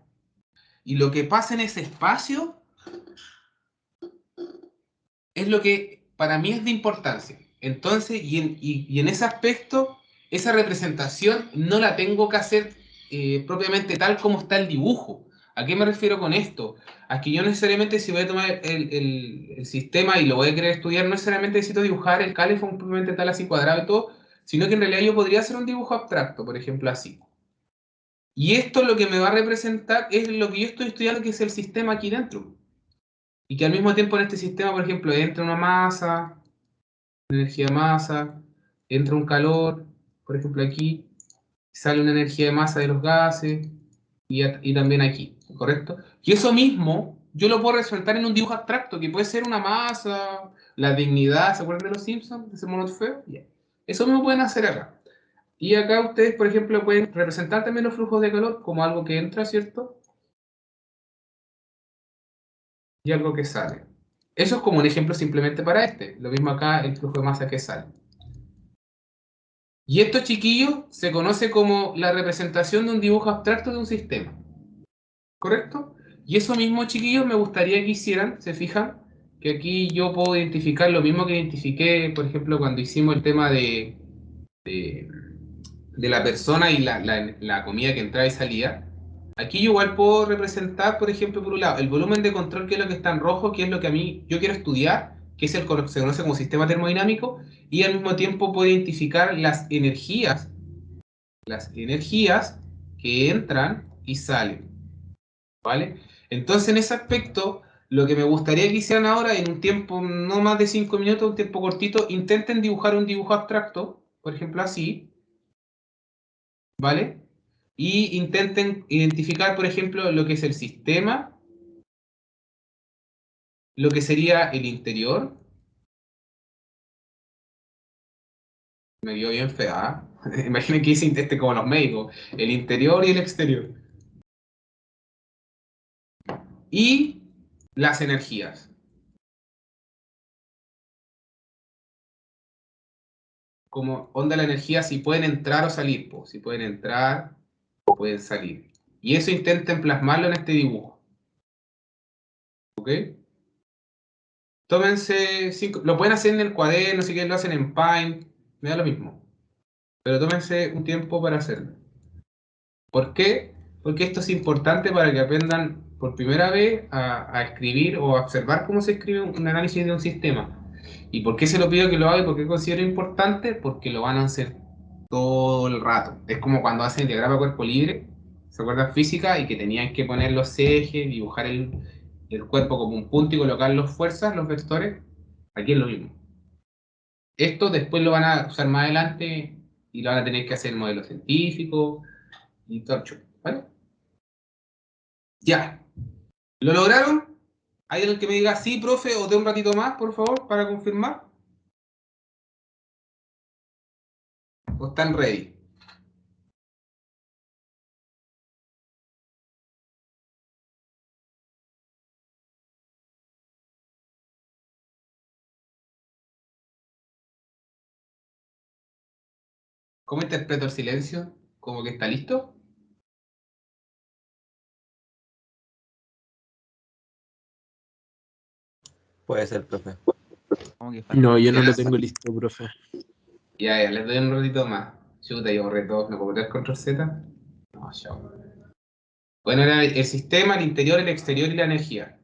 Y lo que pasa en ese espacio es lo que para mí es de importancia. Entonces, y en ese aspecto, esa representación no la tengo que hacer propiamente tal como está el dibujo. ¿A qué me refiero con esto? A que yo necesariamente si voy a tomar el sistema y lo voy a querer estudiar, no necesariamente necesito dibujar el calefón propiamente tal así cuadrado y todo, sino que en realidad yo podría hacer un dibujo abstracto, por ejemplo así. Y esto lo que me va a representar es lo que yo estoy estudiando, que es el sistema aquí dentro. Y que al mismo tiempo en este sistema, por ejemplo, entra una masa, energía de masa, entra un calor, por ejemplo aquí, sale una energía de masa de los gases, y también aquí, ¿correcto? Y eso mismo yo lo puedo resaltar en un dibujo abstracto, que puede ser una masa, la dignidad, ¿se acuerdan de los Simpsons? De ese mono feo. Yeah. Eso mismo pueden hacer acá. Y acá ustedes, por ejemplo, pueden representar también los flujos de calor como algo que entra, ¿cierto? Y algo que sale. Eso es como un ejemplo simplemente para este. Lo mismo acá, el flujo de masa que sale. Y esto, chiquillos, se conoce como la representación de un dibujo abstracto de un sistema. ¿Correcto? Y eso mismo, chiquillos, me gustaría que hicieran, ¿se fijan? Que aquí yo puedo identificar lo mismo que identifiqué, por ejemplo, cuando hicimos el tema de, de la persona y la comida que entraba y salía. Aquí yo igual puedo representar, por ejemplo, por un lado, el volumen de control, que es lo que está en rojo, que es lo que a mí yo quiero estudiar, que es el que se conoce como sistema termodinámico, y al mismo tiempo puedo identificar las energías que entran y salen, ¿vale? Entonces, en ese aspecto, lo que me gustaría que hicieran ahora, en un tiempo no más de 5 minutos, un tiempo cortito, intenten dibujar un dibujo abstracto, por ejemplo, así, ¿vale? Y intenten identificar, por ejemplo, lo que es el sistema, lo que sería el interior. Me dio bien fea. Imaginen que hice como los médicos, el interior y el exterior. Y las energías. Como onda la energía, si pueden entrar o salir, pues, si pueden entrar o pueden salir. Y eso intenten plasmarlo en este dibujo. ¿Ok? Tómense 5, lo pueden hacer en el cuaderno, si quieren lo hacen en Paint, me da lo mismo. Pero tómense un tiempo para hacerlo. ¿Por qué? Porque esto es importante para que aprendan por primera vez a escribir o a observar cómo se escribe un análisis de un sistema. ¿Y por qué se lo pido que lo haga y por qué considero importante? Porque lo van a hacer todo el rato. Es como cuando hacen el diagrama cuerpo libre, ¿se acuerdan física? Y que tenían que poner los ejes, dibujar el cuerpo como un punto y colocar las fuerzas, los vectores. Aquí es lo mismo. Esto después lo van a usar más adelante y lo van a tener que hacer en modelo científico y todo el show, ¿vale? Ya. ¿Lo lograron? ¿Hay alguien que me diga sí, profe, o de un ratito más, por favor, para confirmar? ¿O están ready? ¿Cómo interpreto el silencio? ¿Como que está listo? Puede ser, profe. Como que falta No, yo un no lo paso. tengo listo, profe. Ya, les doy un ratito más. Chuta, yo borré todo. ¿No puedo meter control Z? No, chao. Bueno, era el sistema, el interior, el exterior y la energía.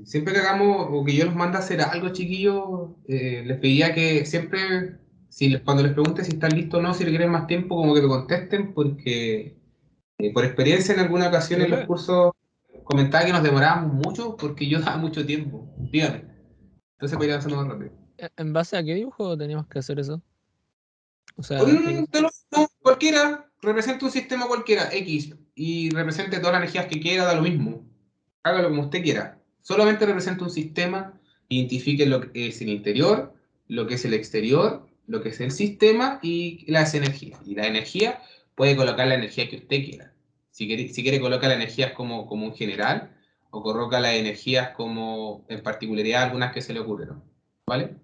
Siempre que hagamos o que yo los mande a hacer algo, chiquillos, les pediría que siempre, cuando les pregunte si están listos o no, si requieren más tiempo, como que me contesten, porque por experiencia en alguna ocasión en los Profe, cursos comentaba que nos demorábamos mucho porque yo daba mucho tiempo. Dígame. Entonces podría hacerlo más rápido. ¿en base a qué dibujo teníamos que hacer eso? O sea, No, cualquiera, representa un sistema cualquiera, X, y represente todas las energías que quiera, da lo mismo. Hágalo como usted quiera. Solamente representa un sistema, identifique lo que es el interior, lo que es el exterior, lo que es el sistema y las energías. Y la energía puede colocar la energía que usted quiera. Si quiere colocar las energías como un general, o coloca las energías como en particularidad algunas que se le ocurrieron. ¿Vale?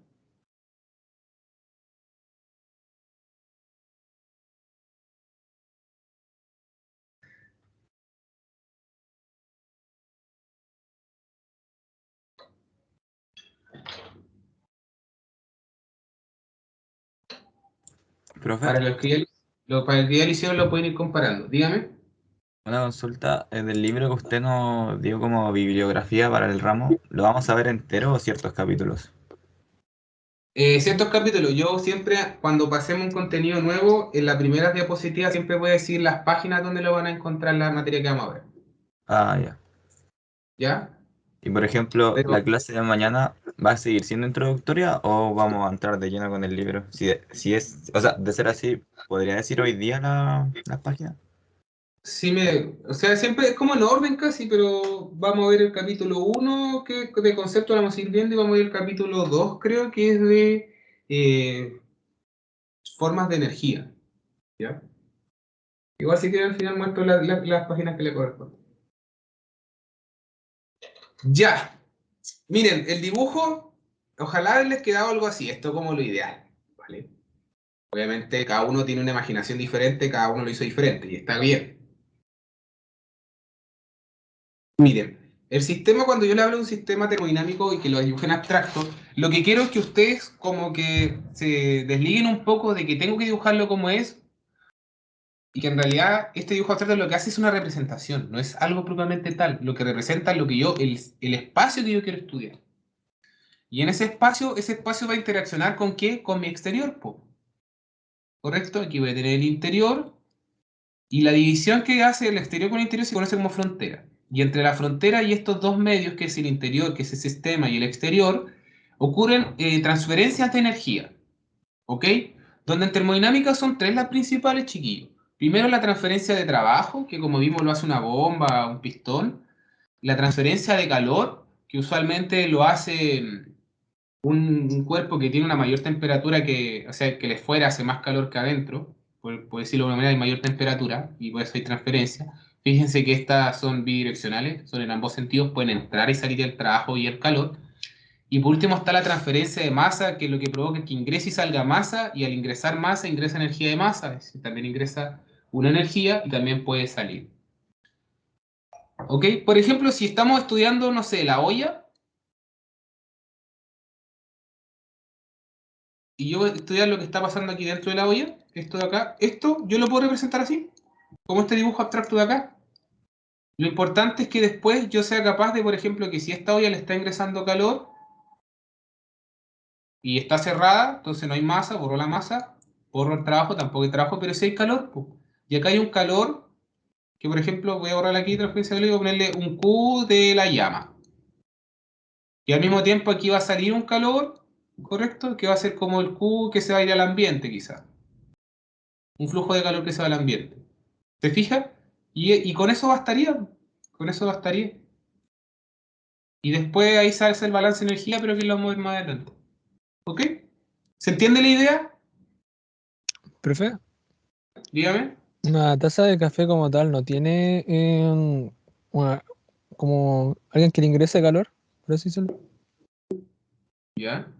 Profe, Para el que ya lo hicieron lo pueden ir comparando. Dígame. una consulta. Del libro que usted nos dio como bibliografía para el ramo, ¿lo vamos a ver entero o ciertos capítulos? Ciertos capítulos, yo siempre, cuando pasemos un contenido nuevo, en la primera diapositiva siempre voy a decir las páginas donde lo van a encontrar la materia que vamos a ver. Ah, ya. ¿Ya? Y por ejemplo, Pero ¿la clase de mañana va a seguir siendo introductoria o vamos a entrar de lleno con el libro? Si es, o sea, de ser así, ¿podría decir hoy día la página? o sea, siempre es como en orden casi, pero vamos a ver el capítulo 1 que de concepto vamos a ir viendo y vamos a ver el capítulo 2, creo que es de formas de energía. ¿Ya? Igual si quieren al final muestro las páginas que le corresponden. Ya. Miren, el dibujo, ojalá les quedado algo así, esto como lo ideal, ¿vale? Obviamente cada uno tiene una imaginación diferente, cada uno lo hizo diferente y está bien. Miren, el sistema, cuando yo le hablo de un sistema termodinámico y que lo dibujen abstracto, lo que quiero es que ustedes como que se desliguen un poco de que tengo que dibujarlo como es y que en realidad este dibujo abstracto lo que hace es una representación, no es algo propiamente tal, lo que representa es lo que yo, el espacio que yo quiero estudiar. Y en ese espacio va a interaccionar ¿con qué? Con mi exterior, po. ¿Correcto? Aquí voy a tener el interior y la división que hace el exterior con el interior se conoce como frontera. Y entre la frontera y estos dos medios, que es el interior, que es el sistema, y el exterior, ocurren transferencias de energía. ¿Ok? Donde en termodinámica son tres las principales, chiquillos. Primero la transferencia de trabajo, que como vimos lo hace una bomba, un pistón. La transferencia de calor, que usualmente lo hace un cuerpo que tiene una mayor temperatura o sea, que le fuera hace más calor que adentro, por decirlo de una manera, hay mayor temperatura y por eso hay transferencia. Fíjense que estas son bidireccionales, son en ambos sentidos, pueden entrar y salir el trabajo y el calor. Y por último está la transferencia de masa, que es lo que provoca que ingrese y salga masa, y al ingresar masa ingresa energía de masa, es decir, también ingresa una energía y también puede salir. ¿Ok? Por ejemplo, si estamos estudiando, no sé, la olla, y yo voy a estudiar lo que está pasando aquí dentro de la olla, esto de acá, esto yo lo puedo representar así, como este dibujo abstracto de acá. Lo importante es que después yo sea capaz de, por ejemplo, que si esta olla le está ingresando calor y está cerrada, entonces no hay masa, borro la masa, borro el trabajo, tampoco hay trabajo, pero sí hay calor, pues. Y acá hay un calor que, por ejemplo, voy a borrar aquí transferencia de calor y voy a ponerle un Q de la llama. Y al mismo tiempo aquí va a salir un calor, ¿correcto? Que va a ser como el Q que se va a ir al ambiente, quizá. Un flujo de calor que se va al ambiente. ¿Se fija? Y con eso bastaría. Con eso bastaría. Y después ahí se hace el balance de energía, pero que lo vamos a ver más adelante. ¿Ok? ¿Se entiende la idea? Profe, Dígame. una taza de café como tal no tiene como alguien que le ingrese calor, por así decirlo. Ya.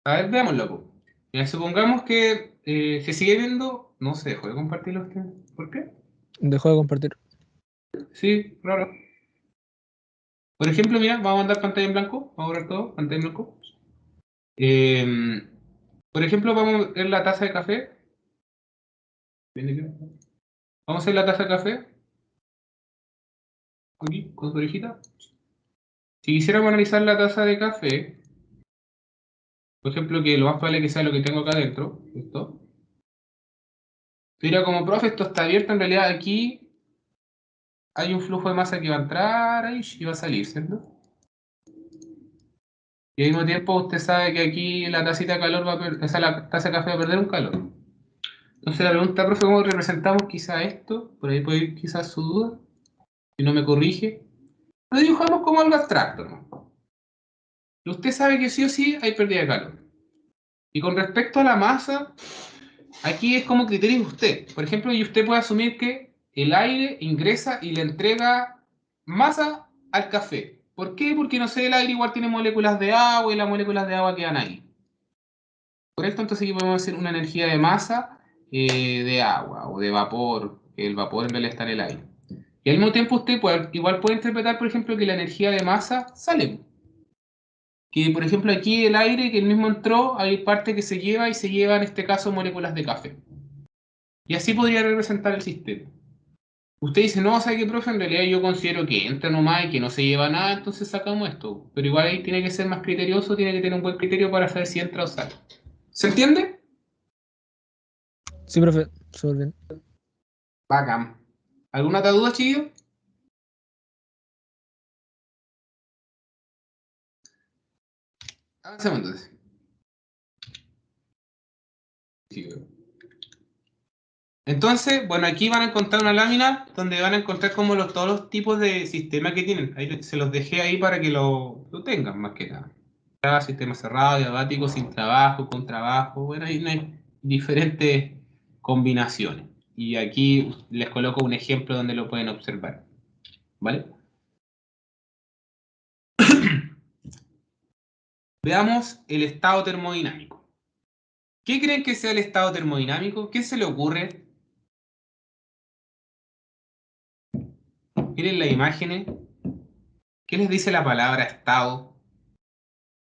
A ver, veámoslo, po. Ya, supongamos que se sigue viendo. No se dejó de compartirlo usted. ¿Por qué? Dejó de compartir. Sí, raro. Por ejemplo, mira, vamos a mandar pantalla en blanco. Vamos a ver todo, pantalla en blanco. Por ejemplo, vamos a ver la taza de café. Vamos a hacer la taza de café. Aquí, con su orejita. Si quisiéramos analizar la taza de café, por ejemplo, que lo más probable que sea lo que tengo acá adentro, ¿listo? Diría como, profe, esto está abierto, en realidad aquí hay un flujo de masa que va a entrar ahí y va a salir, ¿cierto? Y al mismo tiempo usted sabe que aquí la tacita de calor la taza de café va a perder un calor. Entonces la pregunta, profe, ¿cómo representamos quizá esto? Por ahí puede ir quizás su duda, si no me corrige. Lo dibujamos como algo abstracto, ¿no? Usted sabe que sí o sí hay pérdida de calor. Y con respecto a la masa, aquí es como criterio de usted. Por ejemplo, y usted puede asumir que el aire ingresa y le entrega masa al café. ¿Por qué? Porque, no sé, el aire igual tiene moléculas de agua y las moléculas de agua quedan ahí. ¿Correcto? Entonces aquí podemos hacer una energía de masa de agua o de vapor, que el vapor en realidad está en el aire. Y al mismo tiempo usted igual puede interpretar, por ejemplo, que la energía de masa sale. Que, por ejemplo, aquí el aire que él mismo entró, hay parte que se lleva y se lleva en este caso moléculas de café. Y así podría representar el sistema. Usted dice, no, ¿sabe qué, profe? En realidad yo considero que entra nomás y que no se lleva nada, entonces sacamos esto. Pero igual ahí tiene que ser más criterioso, tiene que tener un buen criterio para saber si entra o sale. ¿Se entiende? Sí, profe, súper bien. Bacán. ¿Alguna otra duda, chiquillos? Avancemos entonces. Entonces, bueno, aquí van a encontrar una lámina donde van a encontrar como todos los tipos de sistemas que tienen. Ahí se los dejé ahí para que lo tengan, más que nada. Sistema cerrado, diabático, sin trabajo, con trabajo. Bueno, ahí hay diferentes combinaciones. Y aquí les coloco un ejemplo donde lo pueden observar. ¿Vale? Veamos el estado termodinámico. ¿Qué creen que sea el estado termodinámico? ¿Qué se le ocurre? Miren las imágenes. ¿Qué les dice la palabra estado?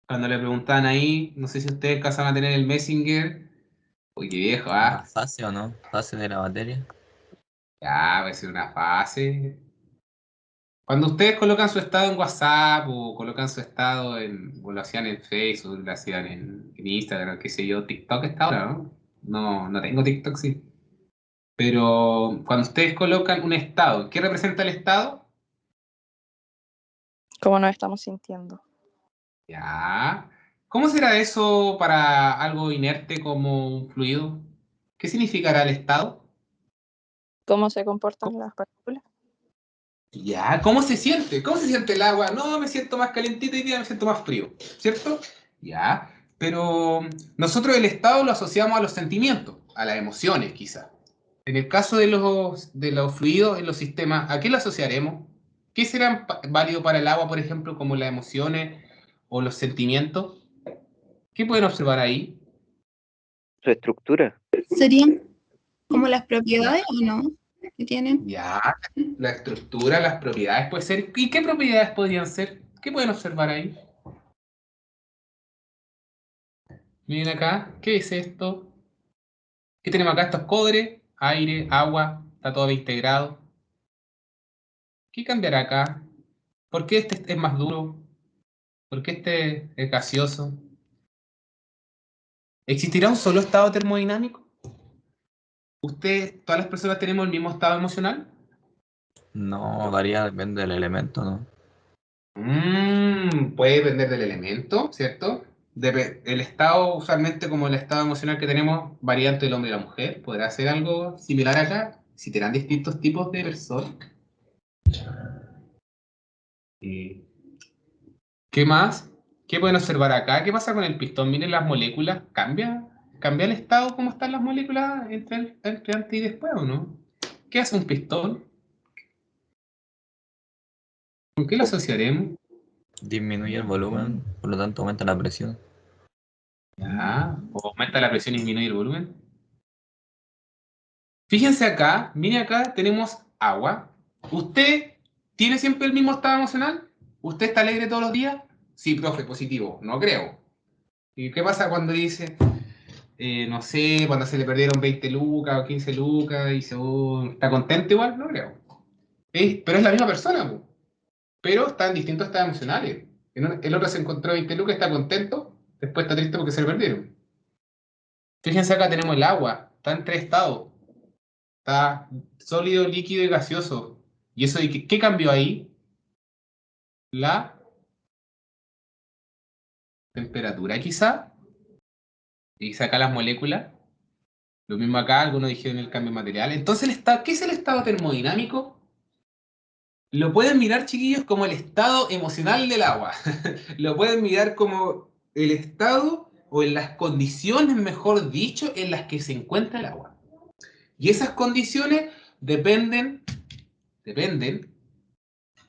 Cuando le preguntaban ahí, no sé si ustedes alcanzan a tener el Messenger. Uy, qué viejo, ¿Una ¿ah? fase o no? ¿Fase de la materia? Ya, va a ser una fase. Cuando ustedes colocan su estado en WhatsApp o colocan su estado o lo hacían en Facebook, lo hacían en Instagram, qué sé yo, TikTok está ahora, ¿no? No tengo TikTok, sí. Pero cuando ustedes colocan un estado, ¿qué representa el estado? ¿Cómo nos estamos sintiendo? Ya. ¿Cómo será eso para algo inerte como un fluido? ¿Qué significará el estado? ¿Cómo se comportan las partículas? Ya, ¿cómo se siente? ¿Cómo se siente el agua? No, me siento más calentito y día me siento más frío, ¿cierto? Ya, pero nosotros el estado lo asociamos a los sentimientos, a las emociones quizá. En el caso de los fluidos en los sistemas, ¿a qué lo asociaremos? ¿Qué será válido para el agua, por ejemplo, como las emociones o los sentimientos? ¿Qué pueden observar ahí? Su estructura. ¿Serían como las propiedades o no que tienen? Ya, la estructura, las propiedades puede ser. ¿Y qué propiedades podrían ser? ¿Qué pueden observar ahí? Miren acá, ¿qué es esto? ¿Qué tenemos acá? Esto es cobre, aire, agua, está todo integrado. ¿Qué cambiará acá? ¿Por qué este es más duro? ¿Por qué este es gaseoso? ¿Existirá un solo estado termodinámico? ¿Todas las personas tenemos el mismo estado emocional? No, varía, depende del elemento, ¿no? Puede depender del elemento, ¿cierto? El estado, usualmente como el estado emocional que tenemos, variante del hombre y la mujer, ¿podrá ser algo similar acá? Si tendrán distintos tipos de personas. ¿Qué más? ¿Qué pueden observar acá? ¿Qué pasa con el pistón? Miren las moléculas, ¿cambia el estado? ¿Cómo están las moléculas entre antes y después o no? ¿Qué hace un pistón? ¿Con qué lo asociaremos? Disminuye el volumen, por lo tanto aumenta la presión. Ya, o aumenta la presión y disminuye el volumen. Fíjense acá, miren acá, tenemos agua. ¿Usted tiene siempre el mismo estado emocional? ¿Usted está alegre todos los días? Sí, profe, positivo. No creo. ¿Y qué pasa cuando dice, no sé, cuando se le perdieron 20 lucas o 15 lucas y dice, "Oh, ¿está contento igual?" No creo. Pero es la misma persona, po. Pero está en distintos estados emocionales. El otro se encontró 20 lucas, está contento, después está triste porque se le perdieron. Fíjense acá tenemos el agua, está en tres estados. Está sólido, líquido y gaseoso. ¿Y eso de qué cambió ahí? La temperatura quizá. Y saca las moléculas. Lo mismo acá, algunos dijeron el cambio de material. Entonces, ¿qué es el estado termodinámico? Lo pueden mirar, chiquillos, como el estado emocional del agua. Lo pueden mirar como el estado o en las condiciones, mejor dicho, en las que se encuentra el agua. Y esas condiciones dependen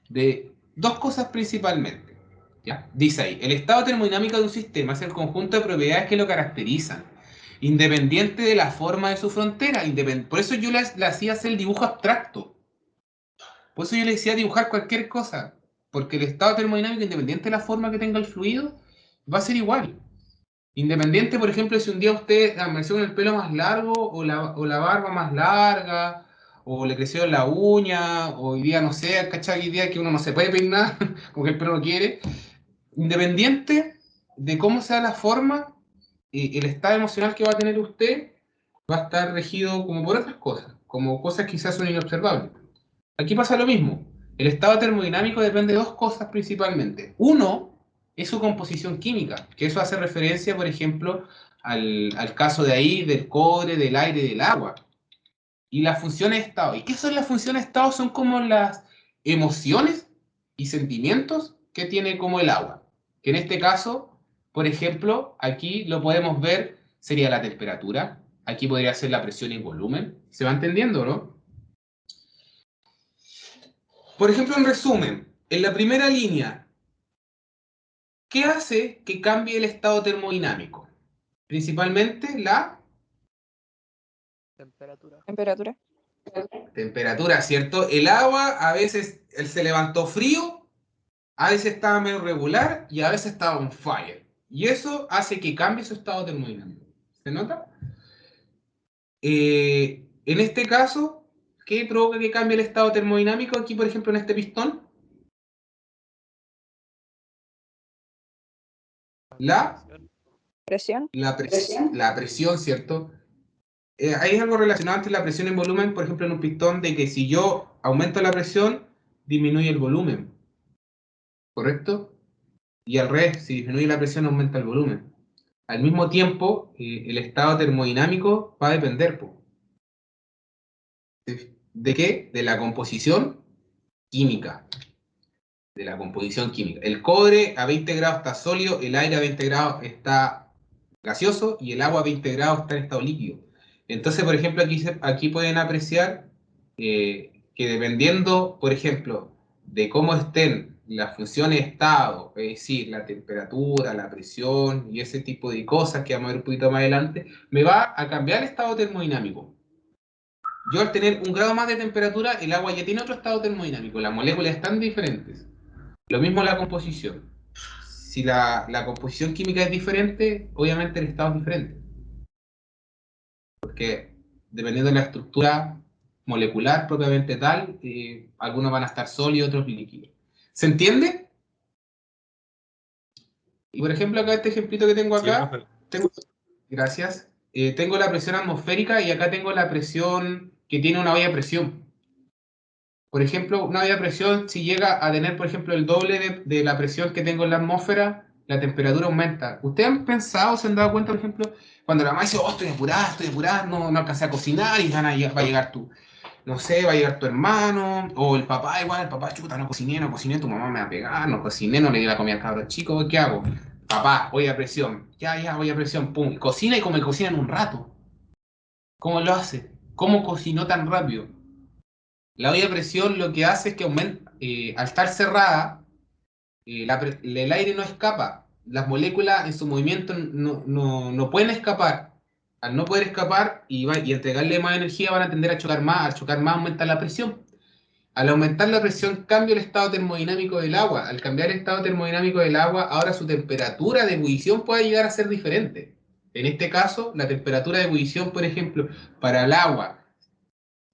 de dos cosas principalmente. ¿Ya? Dice ahí, el estado termodinámico de un sistema es el conjunto de propiedades que lo caracterizan, independiente de la forma de su frontera. Por eso yo le hacía hacer el dibujo abstracto. Por eso yo le decía dibujar cualquier cosa. Porque el estado termodinámico, independiente de la forma que tenga el fluido, va a ser igual. Independiente, por ejemplo, si un día usted amaneció con el pelo más largo o la barba más larga, o le creció la uña, o hoy día, no sé, ¿cachai? Hoy día que uno no se puede peinar, como que el pelo no quiere. Independiente de cómo sea la forma, el estado emocional que va a tener usted va a estar regido como por otras cosas, como cosas que quizás son inobservables. Aquí pasa lo mismo. El estado termodinámico depende de dos cosas principalmente. Uno es su composición química, que eso hace referencia, por ejemplo, al caso de ahí del cobre, del aire y del agua. Y las funciones de estado. ¿Y qué son las funciones de estado? Son como las emociones y sentimientos que tiene como el agua. Que en este caso, por ejemplo, aquí lo podemos ver, sería la temperatura. Aquí podría ser la presión y volumen. ¿Se va entendiendo, no? Por ejemplo, en resumen, en la primera línea, ¿qué hace que cambie el estado termodinámico? Principalmente la Temperatura. Temperatura. temperatura, ¿cierto? El agua a veces él se levantó frío, a veces estaba medio regular y a veces estaba on fire. Y eso hace que cambie su estado termodinámico. ¿Se nota? En este caso, ¿qué provoca que cambie el estado termodinámico aquí, por ejemplo, en este pistón? La Presión. la presión, ¿cierto? Hay algo relacionado entre la presión y el volumen, por ejemplo, en un pistón, de que si yo aumento la presión, disminuye el volumen, ¿correcto? Y al revés, si disminuye la presión, aumenta el volumen. Al mismo tiempo, el estado termodinámico va a depender, po. ¿De qué? De la composición química. De la composición química. El cobre a 20 grados está sólido, el aire a 20 grados está gaseoso y el agua a 20 grados está en estado líquido. Entonces, por ejemplo, aquí pueden apreciar que dependiendo, por ejemplo, de cómo estén las funciones de estado, es decir, la temperatura, la presión y ese tipo de cosas que vamos a ver un poquito más adelante, me va a cambiar el estado termodinámico. Yo al tener un grado más de temperatura, el agua ya tiene otro estado termodinámico, las moléculas están diferentes. Lo mismo la composición. Si la composición química es diferente, obviamente el estado es diferente. Porque dependiendo de la estructura molecular propiamente tal, algunos van a estar sólidos, otros líquidos. ¿Se entiende? Y por ejemplo, acá este ejemplito que tengo Sí, acá, profe. gracias, tengo la presión atmosférica y acá tengo la presión que tiene una olla de presión. Por ejemplo, una olla de presión, si llega a tener, por ejemplo, el doble de la presión que tengo en la atmósfera, la temperatura aumenta. ¿Ustedes han pensado, se han dado cuenta, por ejemplo, cuando la mamá dice, oh, estoy apurada, no alcancé a cocinar y va a llegar tu, no sé, va a llegar tu hermano, o el papá igual, el papá, chuta, no cociné, tu mamá me va a pegar, no cociné, no le di la comida al cabro chico, ¿qué hago? Papá, olla a presión, ya, olla a presión, pum, cocina y como cocina en un rato. ¿Cómo lo hace? ¿Cómo cocinó tan rápido? La olla a presión lo que hace es que aumenta, al estar cerrada, el aire no escapa. Las moléculas en su movimiento no pueden escapar. Al no poder escapar y entregarle más energía van a tender a chocar más. Al chocar más aumenta la presión. Al aumentar la presión cambia el estado termodinámico del agua. Al cambiar el estado termodinámico del agua, ahora su temperatura de ebullición puede llegar a ser diferente. En este caso, la temperatura de ebullición, por ejemplo, para el agua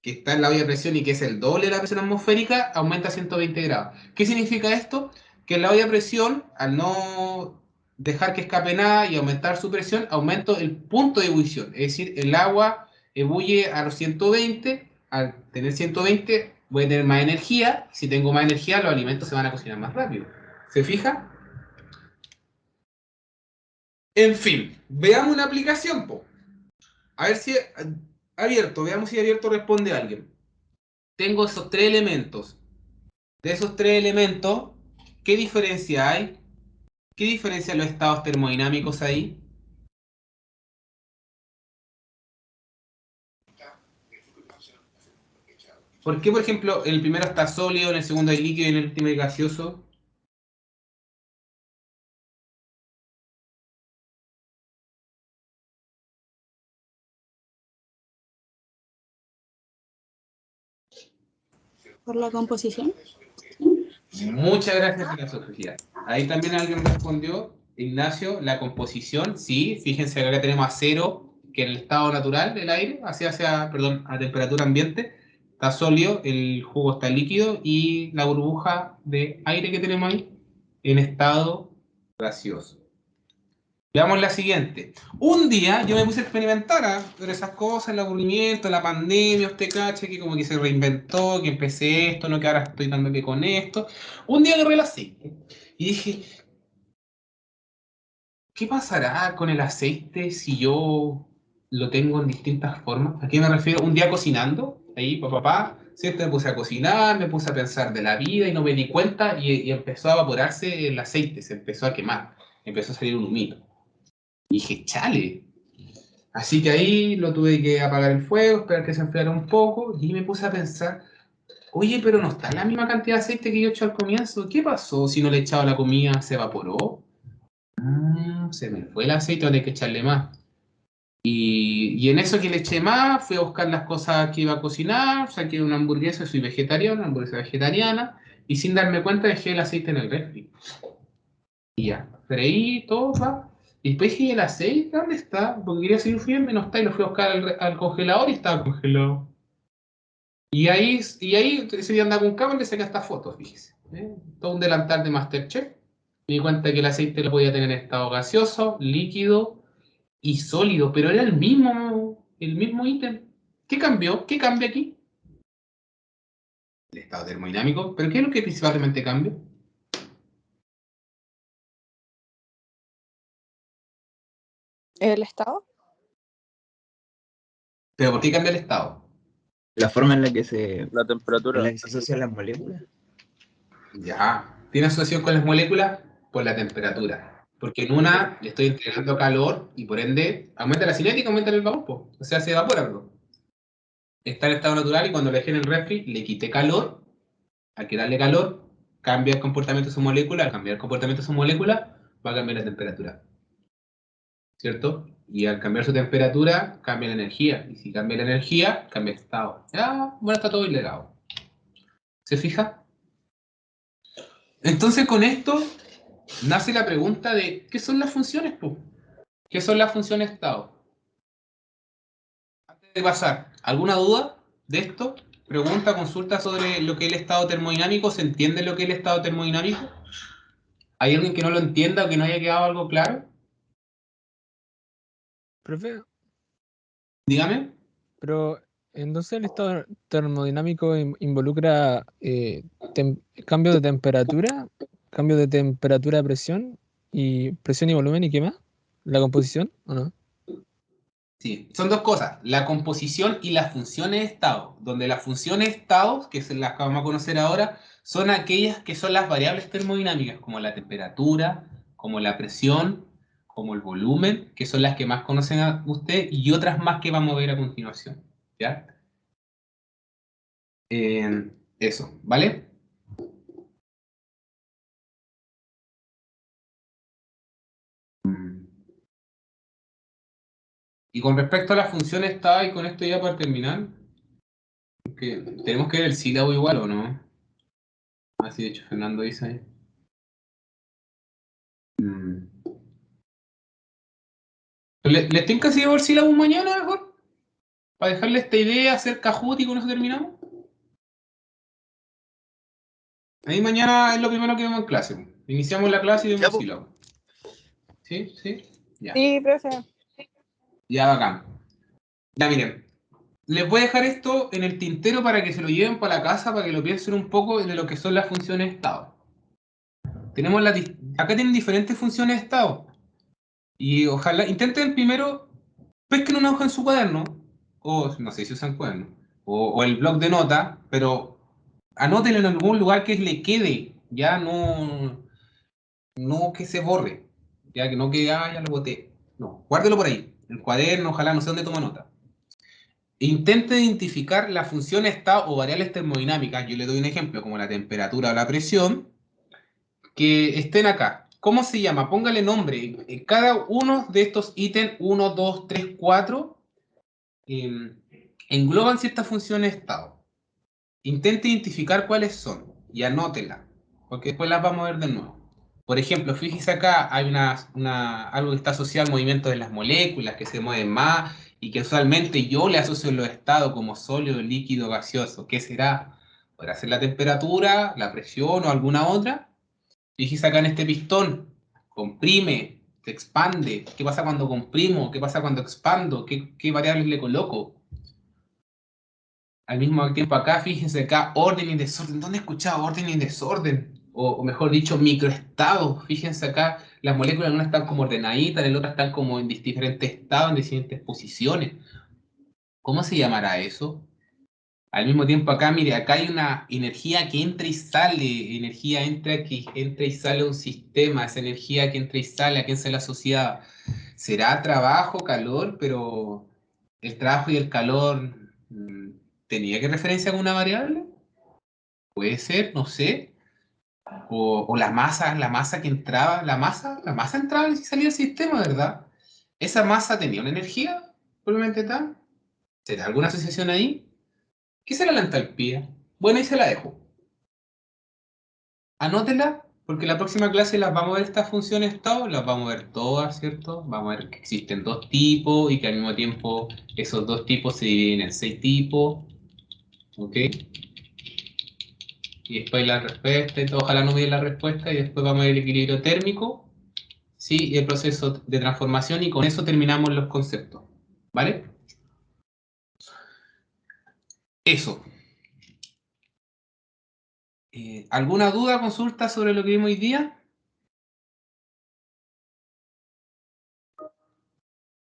que está en la olla de presión y que es el doble de la presión atmosférica, aumenta a 120 grados. ¿Qué significa esto? Que en la olla de presión, al no dejar que escape nada y aumentar su presión, aumento el punto de ebullición. Es decir, el agua ebulle a los 120, al tener 120 voy a tener más energía, si tengo más energía los alimentos se van a cocinar más rápido. ¿Se fija? En fin, veamos una aplicación, po. A ver si abierto, veamos si abierto responde alguien. Tengo esos tres elementos. De esos tres elementos, ¿qué diferencia hay? ¿Qué diferencia los estados termodinámicos ahí? ¿Por qué, por ejemplo, en el primero está sólido, en el segundo hay líquido y en el último hay gaseoso? Por la composición. Muchas gracias, filosofía. Ahí también alguien respondió, Ignacio, la composición, sí, fíjense que acá tenemos a cero, que en el estado natural del aire, perdón, a temperatura ambiente, está sólido, el jugo está líquido y la burbuja de aire que tenemos ahí en estado gaseoso. Veamos la siguiente. Un día yo me puse a experimentar ver esas cosas, el aburrimiento, la pandemia, usted cache, que como que se reinventó, que empecé esto, no que ahora estoy dándole con esto. Un día agarré el aceite y dije, ¿qué pasará con el aceite si yo lo tengo en distintas formas? ¿A qué me refiero? Un día cocinando, ahí, papá, ¿cierto? Me puse a cocinar, me puse a pensar de la vida y no me di cuenta y empezó a evaporarse el aceite, se empezó a quemar, empezó a salir un humito. Y dije, chale. Así que ahí lo tuve que apagar el fuego, esperar que se enfriara un poco y me puse a pensar, oye, pero no está la misma cantidad de aceite que yo he hecho al comienzo. ¿Qué pasó si no le he echado a la comida? ¿Se evaporó? Se me fue el aceite, ahora hay que echarle más. Y en eso que le eché más, fui a buscar las cosas que iba a cocinar, saqué una hamburguesa, soy vegetariano, una hamburguesa vegetariana, y sin darme cuenta dejé el aceite en el refri. Y ya, freí todo, va. Y después dije, ¿y el aceite dónde está? Porque quería seguir friendo y no está, y lo fui a buscar al congelador y estaba congelado. Y ahí ese día andaba con cámara y le saqué hasta fotos, fíjese. Todo un delantal de Masterchef. Me di cuenta que el aceite lo podía tener en estado gaseoso, líquido y sólido, pero era el mismo ítem. ¿Qué cambió? ¿Qué cambia aquí? El estado termodinámico. ¿Pero qué es lo que principalmente cambia? ¿El estado? ¿Pero por qué cambia el estado? La forma en la que se La temperatura. asocian las moléculas. Ya. ¿Tiene asociación con las moléculas? Por la temperatura. Porque en una le estoy entregando calor y por ende aumenta la cinética, aumenta el vapor, po. O sea, se evapora algo. Está en estado natural y cuando lo dejé en el refri le quité calor. Al quitarle calor, cambia el comportamiento de su molécula. Al cambiar el comportamiento de su molécula, va a cambiar la temperatura. ¿Cierto? Y al cambiar su temperatura, cambia la energía. Y si cambia la energía, cambia el estado. Ya, bueno, está todo ilegado. ¿Se fija? Entonces, con esto nace la pregunta de ¿qué son las funciones, po? ¿Qué son las funciones estado? Antes de pasar, ¿alguna duda de esto? Pregunta, consulta sobre lo que es el estado termodinámico. ¿Se entiende lo que es el estado termodinámico? ¿Hay alguien que no lo entienda o que no haya quedado algo claro? Profe, Dígame. pero entonces el estado termodinámico involucra cambio de temperatura, cambio de temperatura, presión y volumen, ¿y qué más? ¿La composición o no? Sí, son dos cosas, la composición y las funciones de estado, donde las funciones de estado, que son las que vamos a conocer ahora, son aquellas que son las variables termodinámicas, como la temperatura, como la presión, como el volumen, que son las que más conocen a usted, y otras más que vamos a ver a continuación. ¿Ya? Eso, ¿vale? Y con respecto a las funciones de estado, y con esto ya para terminar, porque tenemos que ver el sílabo igual, ¿o no? Así de hecho, Fernando dice ahí. ¿Les tengo que seguir el sílabo mañana mejor? Para dejarle esta idea, hacer Kahoot y con eso terminamos. Ahí mañana es lo primero que vemos en clase. Iniciamos la clase y vemos el sílabo. ¿Sí? ¿Sí? Ya. Sí, profe. Ya, bacán. Ya, miren. Les voy a dejar esto en el tintero para que se lo lleven para la casa, para que lo piensen un poco de lo que son las funciones de estado. Tenemos acá tienen diferentes funciones de estado. Y ojalá intenten primero, pesquen una hoja en su cuaderno, o no sé si usan cuaderno, o el blog de notas, pero anótenlo en algún lugar que le quede, ya no que se borre, ya que no que ya lo boté. No, guárdelo por ahí, el cuaderno, ojalá, no sé dónde toma nota. Intente identificar las funciones estado o variables termodinámicas, yo le doy un ejemplo, como la temperatura o la presión, que estén acá. ¿Cómo se llama? Póngale nombre. Cada uno de estos ítems, 1, 2, 3, 4, engloban ciertas funciones de estado. Intente identificar cuáles son y anótelas, porque después las vamos a ver de nuevo. Por ejemplo, fíjese acá, hay algo que está asociado al movimiento de las moléculas, que se mueven más, y que usualmente yo le asocio los estados como sólido, líquido, gaseoso. ¿Qué será? ¿Podrá ser la temperatura, la presión o alguna otra? Fíjese acá en este pistón, comprime, se expande? ¿Qué pasa cuando comprimo? ¿Qué pasa cuando expando? ¿Qué variables le coloco? Al mismo tiempo acá, fíjense acá, orden y desorden. ¿Dónde he escuchado orden y desorden? O mejor dicho, microestados. Fíjense acá, las moléculas en una están como ordenaditas, en la otra están como en diferentes estados, en diferentes posiciones. ¿Cómo se llamará eso? Al mismo tiempo acá, mire, acá hay una energía que entra y sale, energía que entra y sale de un sistema, esa energía que entra y sale, ¿a quién se la asocia? ¿Será trabajo, calor? Pero el trabajo y el calor, ¿tenía que referencia a alguna variable? Puede ser, no sé. O la masa que entraba, la masa entraba y salía del sistema, ¿verdad? ¿Esa masa tenía una energía? Probablemente tal. ¿Será alguna asociación ahí? ¿Qué será la entalpía? Bueno, ahí se la dejo. Anótela, porque la próxima clase las vamos a ver estas funciones todas, las vamos a ver todas, ¿cierto? Vamos a ver que existen dos tipos y que al mismo tiempo esos dos tipos se dividen en 6 tipos, ¿ok? Y después la respuesta y todo, ojalá no olviden la respuesta y después vamos a ver el equilibrio térmico, ¿sí? Y el proceso de transformación y con eso terminamos los conceptos, ¿vale? Eso. ¿Alguna duda, consulta sobre lo que vimos hoy día?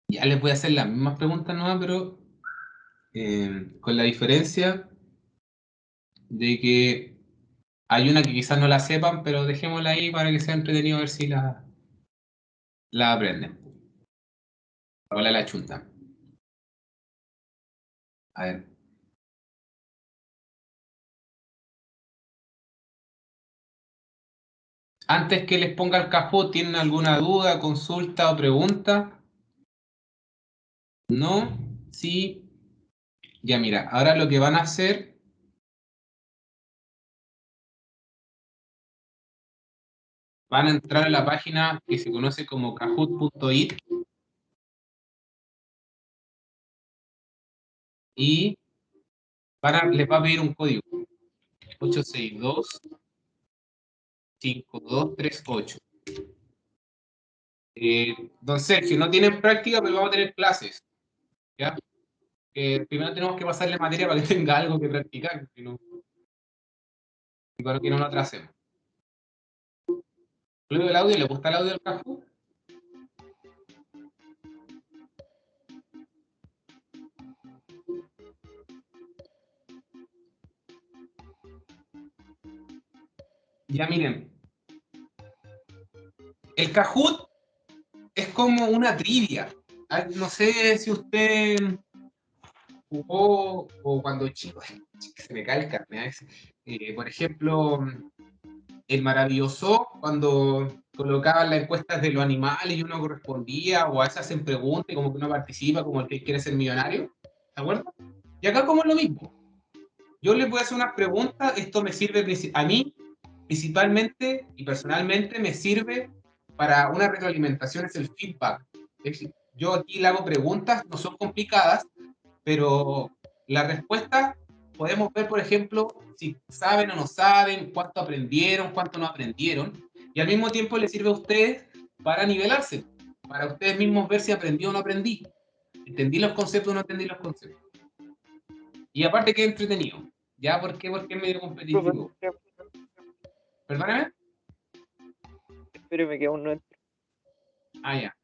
Ya les voy a hacer las mismas preguntas nuevas, pero con la diferencia de que hay una que quizás no la sepan, pero dejémosla ahí para que sea entretenido a ver si la aprenden. Hola la chunta. A ver. Antes que les ponga el Kahoot, ¿tienen alguna duda, consulta o pregunta? ¿No? Sí. Ya mira, ahora lo que van a hacer... Van a entrar a la página que se conoce como kahoot.it y les va a pedir un código. 862-5238. Don Sergio, no tienen práctica, pero vamos a tener clases. ¿Ya? Primero tenemos que pasarle materia para que tenga algo que practicar, para que no lo atrasemos. Luego el audio, ¿le gusta el audio del Kahoot? Ya miren, el Kahoot es como una trivia. No sé si usted jugó o cuando chico, se me cae el carne a veces. Por ejemplo, el maravilloso, cuando colocaban las encuestas de los animales y uno correspondía, o a veces hacen preguntas y como que uno participa como el que quiere ser millonario, ¿de acuerdo? Y acá como es lo mismo. Yo les voy a hacer unas preguntas, esto me sirve a mí, principalmente y personalmente me sirve para una retroalimentación, es el feedback. Yo aquí le hago preguntas, no son complicadas, pero la respuesta podemos ver, por ejemplo, si saben o no saben, cuánto aprendieron, cuánto no aprendieron, y al mismo tiempo les sirve a ustedes para nivelarse, para ustedes mismos ver si aprendí o no aprendí, entendí los conceptos o no entendí los conceptos. Y aparte que es entretenido, ¿ya? ¿Por qué? Porque es medio competitivo. ¿Perdóname? Espérame que aún no entro. Ah, ya.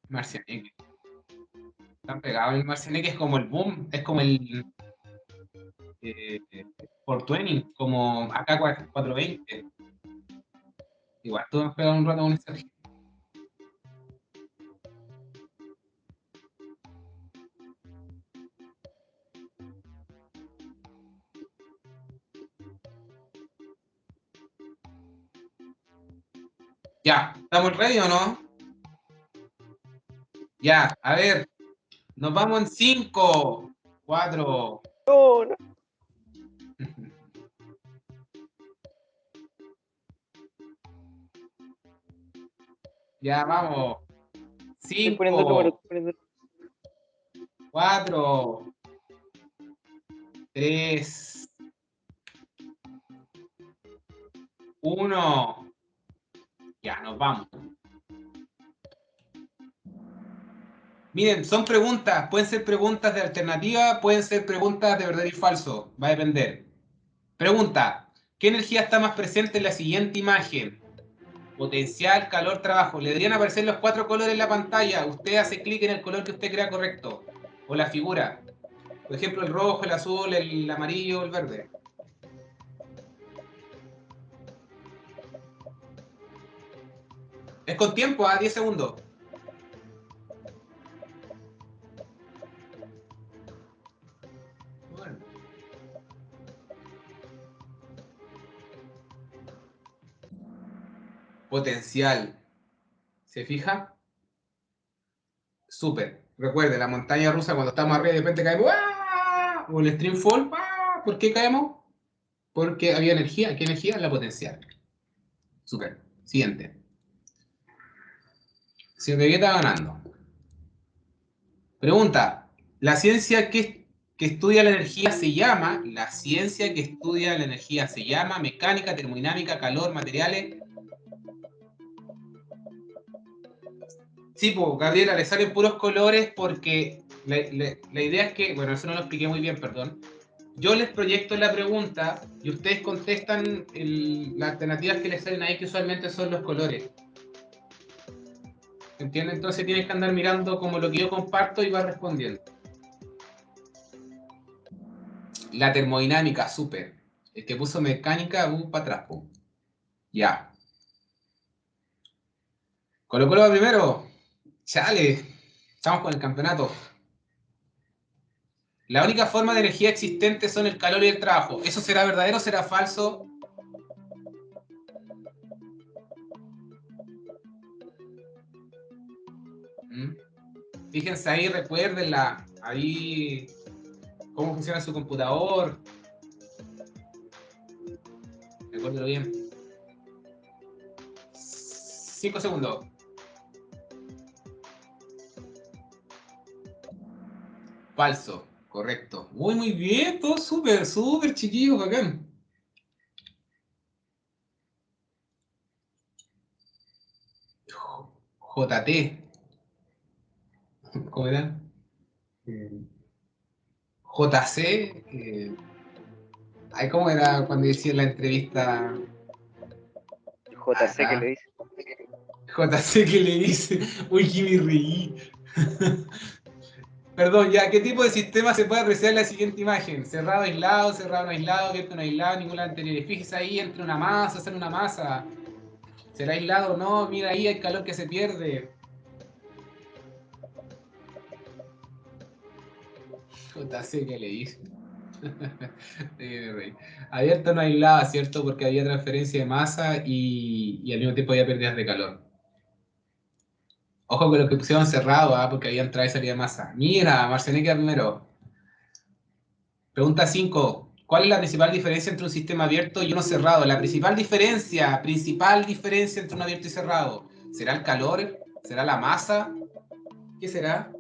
Marcianeque. Están pegados el Marcianeque, es como el boom, es como el 420, como acá 420. Igual, tú has pegado un rato con esa. Ya, ¿estamos ready o no? Ya, a ver, nos vamos en 5, 4. No, no. Ya, vamos. Estoy poniendo el número. 5, 4, 3, 1. Ya, nos vamos. Miren, son preguntas. Pueden ser preguntas de alternativa, pueden ser preguntas de verdadero y falso. Va a depender. Pregunta. ¿Qué energía está más presente en la siguiente imagen? Potencial, calor, trabajo. Le deberían aparecer los 4 colores en la pantalla. Usted hace clic en el color que usted crea correcto. O la figura. Por ejemplo, el rojo, el azul, el amarillo, el verde. Es con tiempo, a 10 segundos. Bueno. Potencial. ¿Se fija? Súper. Recuerde, la montaña rusa cuando estamos arriba y de repente caemos. ¡Ah! O el stream fall. ¡Ah! ¿Por qué caemos? Porque había energía. ¿Qué energía? La potencial. Súper. Siguiente. Si Vegeta ganando. Pregunta. La ciencia que estudia la energía se llama. La ciencia que estudia la energía se llama mecánica, termodinámica, calor, materiales. Sí, pues, Gabriela, le salen puros colores porque la idea es que, bueno, eso no lo expliqué muy bien, perdón. Yo les proyecto la pregunta y ustedes contestan las alternativas que les salen ahí, que usualmente son los colores. ¿Entienden? Entonces tienes que andar mirando como lo que yo comparto y vas respondiendo. La termodinámica, súper. El que puso mecánica, para atrás, pues. Ya. Colo-Colo va primero. Chale. Estamos con el campeonato. La única forma de energía existente son el calor y el trabajo. ¿Eso será verdadero o será falso? Fíjense ahí, recuérdenla. Ahí, cómo funciona su computador. Recuérdenlo bien. 5 segundos. Falso. Correcto. Muy bien. Todo súper, chiquillos, bacán. JT. ¿Cómo era? JC. Ay, ¿cómo era cuando decía en la entrevista? JC que le dice. JC que le dice. Uy, que me reí. Perdón, ya, ¿qué tipo de sistema se puede apreciar en la siguiente imagen? Cerrado, aislado, cerrado, no aislado, abierto, no aislado, ninguna anterior. Fíjese ahí, entre una masa, sale una masa. ¿Será aislado o no? Mira ahí el calor que se pierde. JC que le dice. Abierto, no aislado, ¿cierto? Porque había transferencia de masa y al mismo tiempo había pérdidas de calor. Ojo con los que pusieron cerrado, porque había entrada y salida de masa. Mira, Marceneca primero. Pregunta 5. ¿Cuál es la principal diferencia entre un sistema abierto y uno cerrado? La principal diferencia entre un abierto y cerrado. ¿Será el calor? ¿Será la masa? ¿Qué será?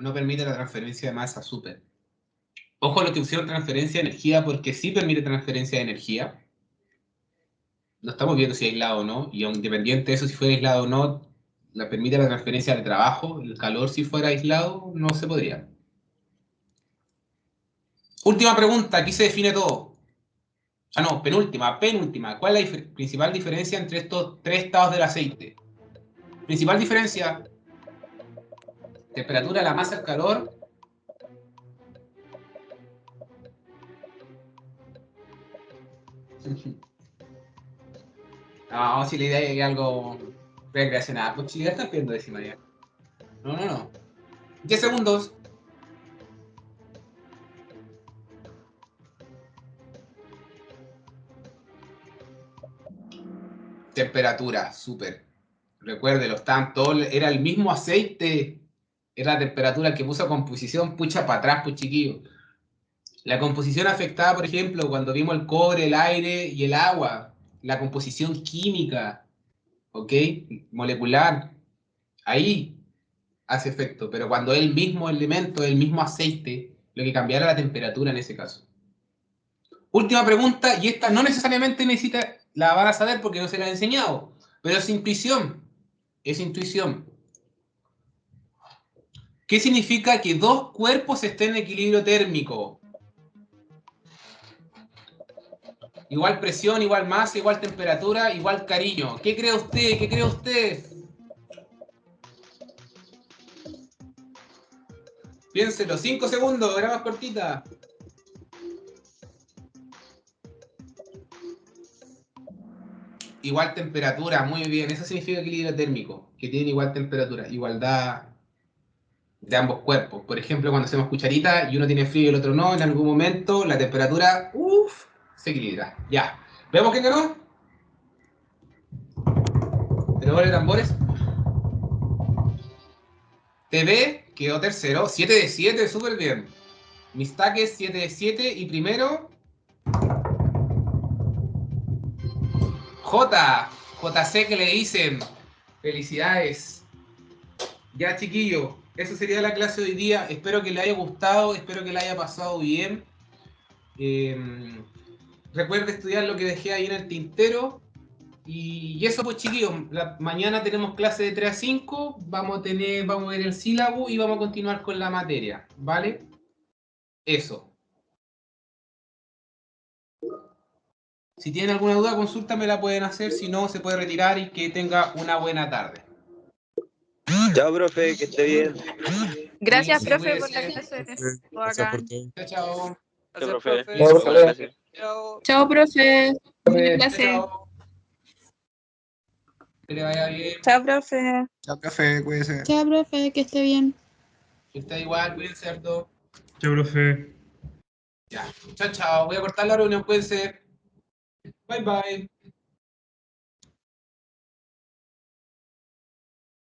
No permite la transferencia de masa, súper. Ojo a lo que pusieron transferencia de energía, porque sí permite transferencia de energía. No estamos viendo si es aislado o no, y independiente de eso, si fuera aislado o no, la permite la transferencia de trabajo. El calor, si fuera aislado, no se podría. Última pregunta, aquí se define todo. Ah, no, penúltima. ¿Cuál es la principal diferencia entre estos 3 estados del aceite? Principal diferencia, temperatura, la masa, el calor. No, si la idea es algo recreacional, pues si ya están pidiendo décima ya. No. 10 segundos. Temperatura, súper. Recuérdelo, estaban todos, era el mismo aceite. Es la temperatura que puso composición, pucha para atrás, pues chiquillo. La composición afectada, por ejemplo, cuando vimos el cobre, el aire y el agua. La composición química, ¿ok? Molecular. Ahí hace efecto. Pero cuando es el mismo elemento, el mismo aceite, lo que cambiará la temperatura en ese caso. Última pregunta, y esta no necesariamente la van a saber porque no se la he enseñado, pero es intuición. Es intuición. ¿Qué significa que dos cuerpos estén en equilibrio térmico? Igual presión, igual masa, igual temperatura, igual cariño. ¿Qué cree usted? ¿Qué cree usted? Piénselo, 5 segundos, era más cortita. Igual temperatura, muy bien. Eso significa equilibrio térmico, que tienen igual temperatura, igualdad de ambos cuerpos. Por ejemplo, cuando hacemos cucharita y uno tiene frío y el otro no, en algún momento la temperatura, se equilibra. Ya. ¿Vemos quién ganó? Tenedores de tambores. TV quedó tercero, 7 de 7, súper bien. Mistaques 7 de 7 y primero JC que le dicen. Felicidades. Ya chiquillo, eso sería la clase de hoy día. Espero que le haya gustado, espero que le haya pasado bien. Recuerde estudiar lo que dejé ahí en el tintero. Y eso pues chiquillos, mañana tenemos clase de 3 a 5, vamos a ver el sílabo y vamos a continuar con la materia, ¿vale? Eso. Si tienen alguna duda, consulta, me la pueden hacer, si no, se puede retirar y que tenga una buena tarde. Chao, profe, que esté bien. Gracias, Cuídense, profe, por la cuídense. clase. Gracias por Bacán. todo. Chao, chao. Gracias, profe. Chao, Por la clase. Chao. Chao, profe. Buena clase. Chao. Que le vaya bien. Chao, profe. Chao, profe, cuídese. Chao, profe, que esté bien. Que está igual, cuídense harto. Chao, profe. Ya, chao, chao. Voy a cortar la reunión, cuídense. Bye, bye.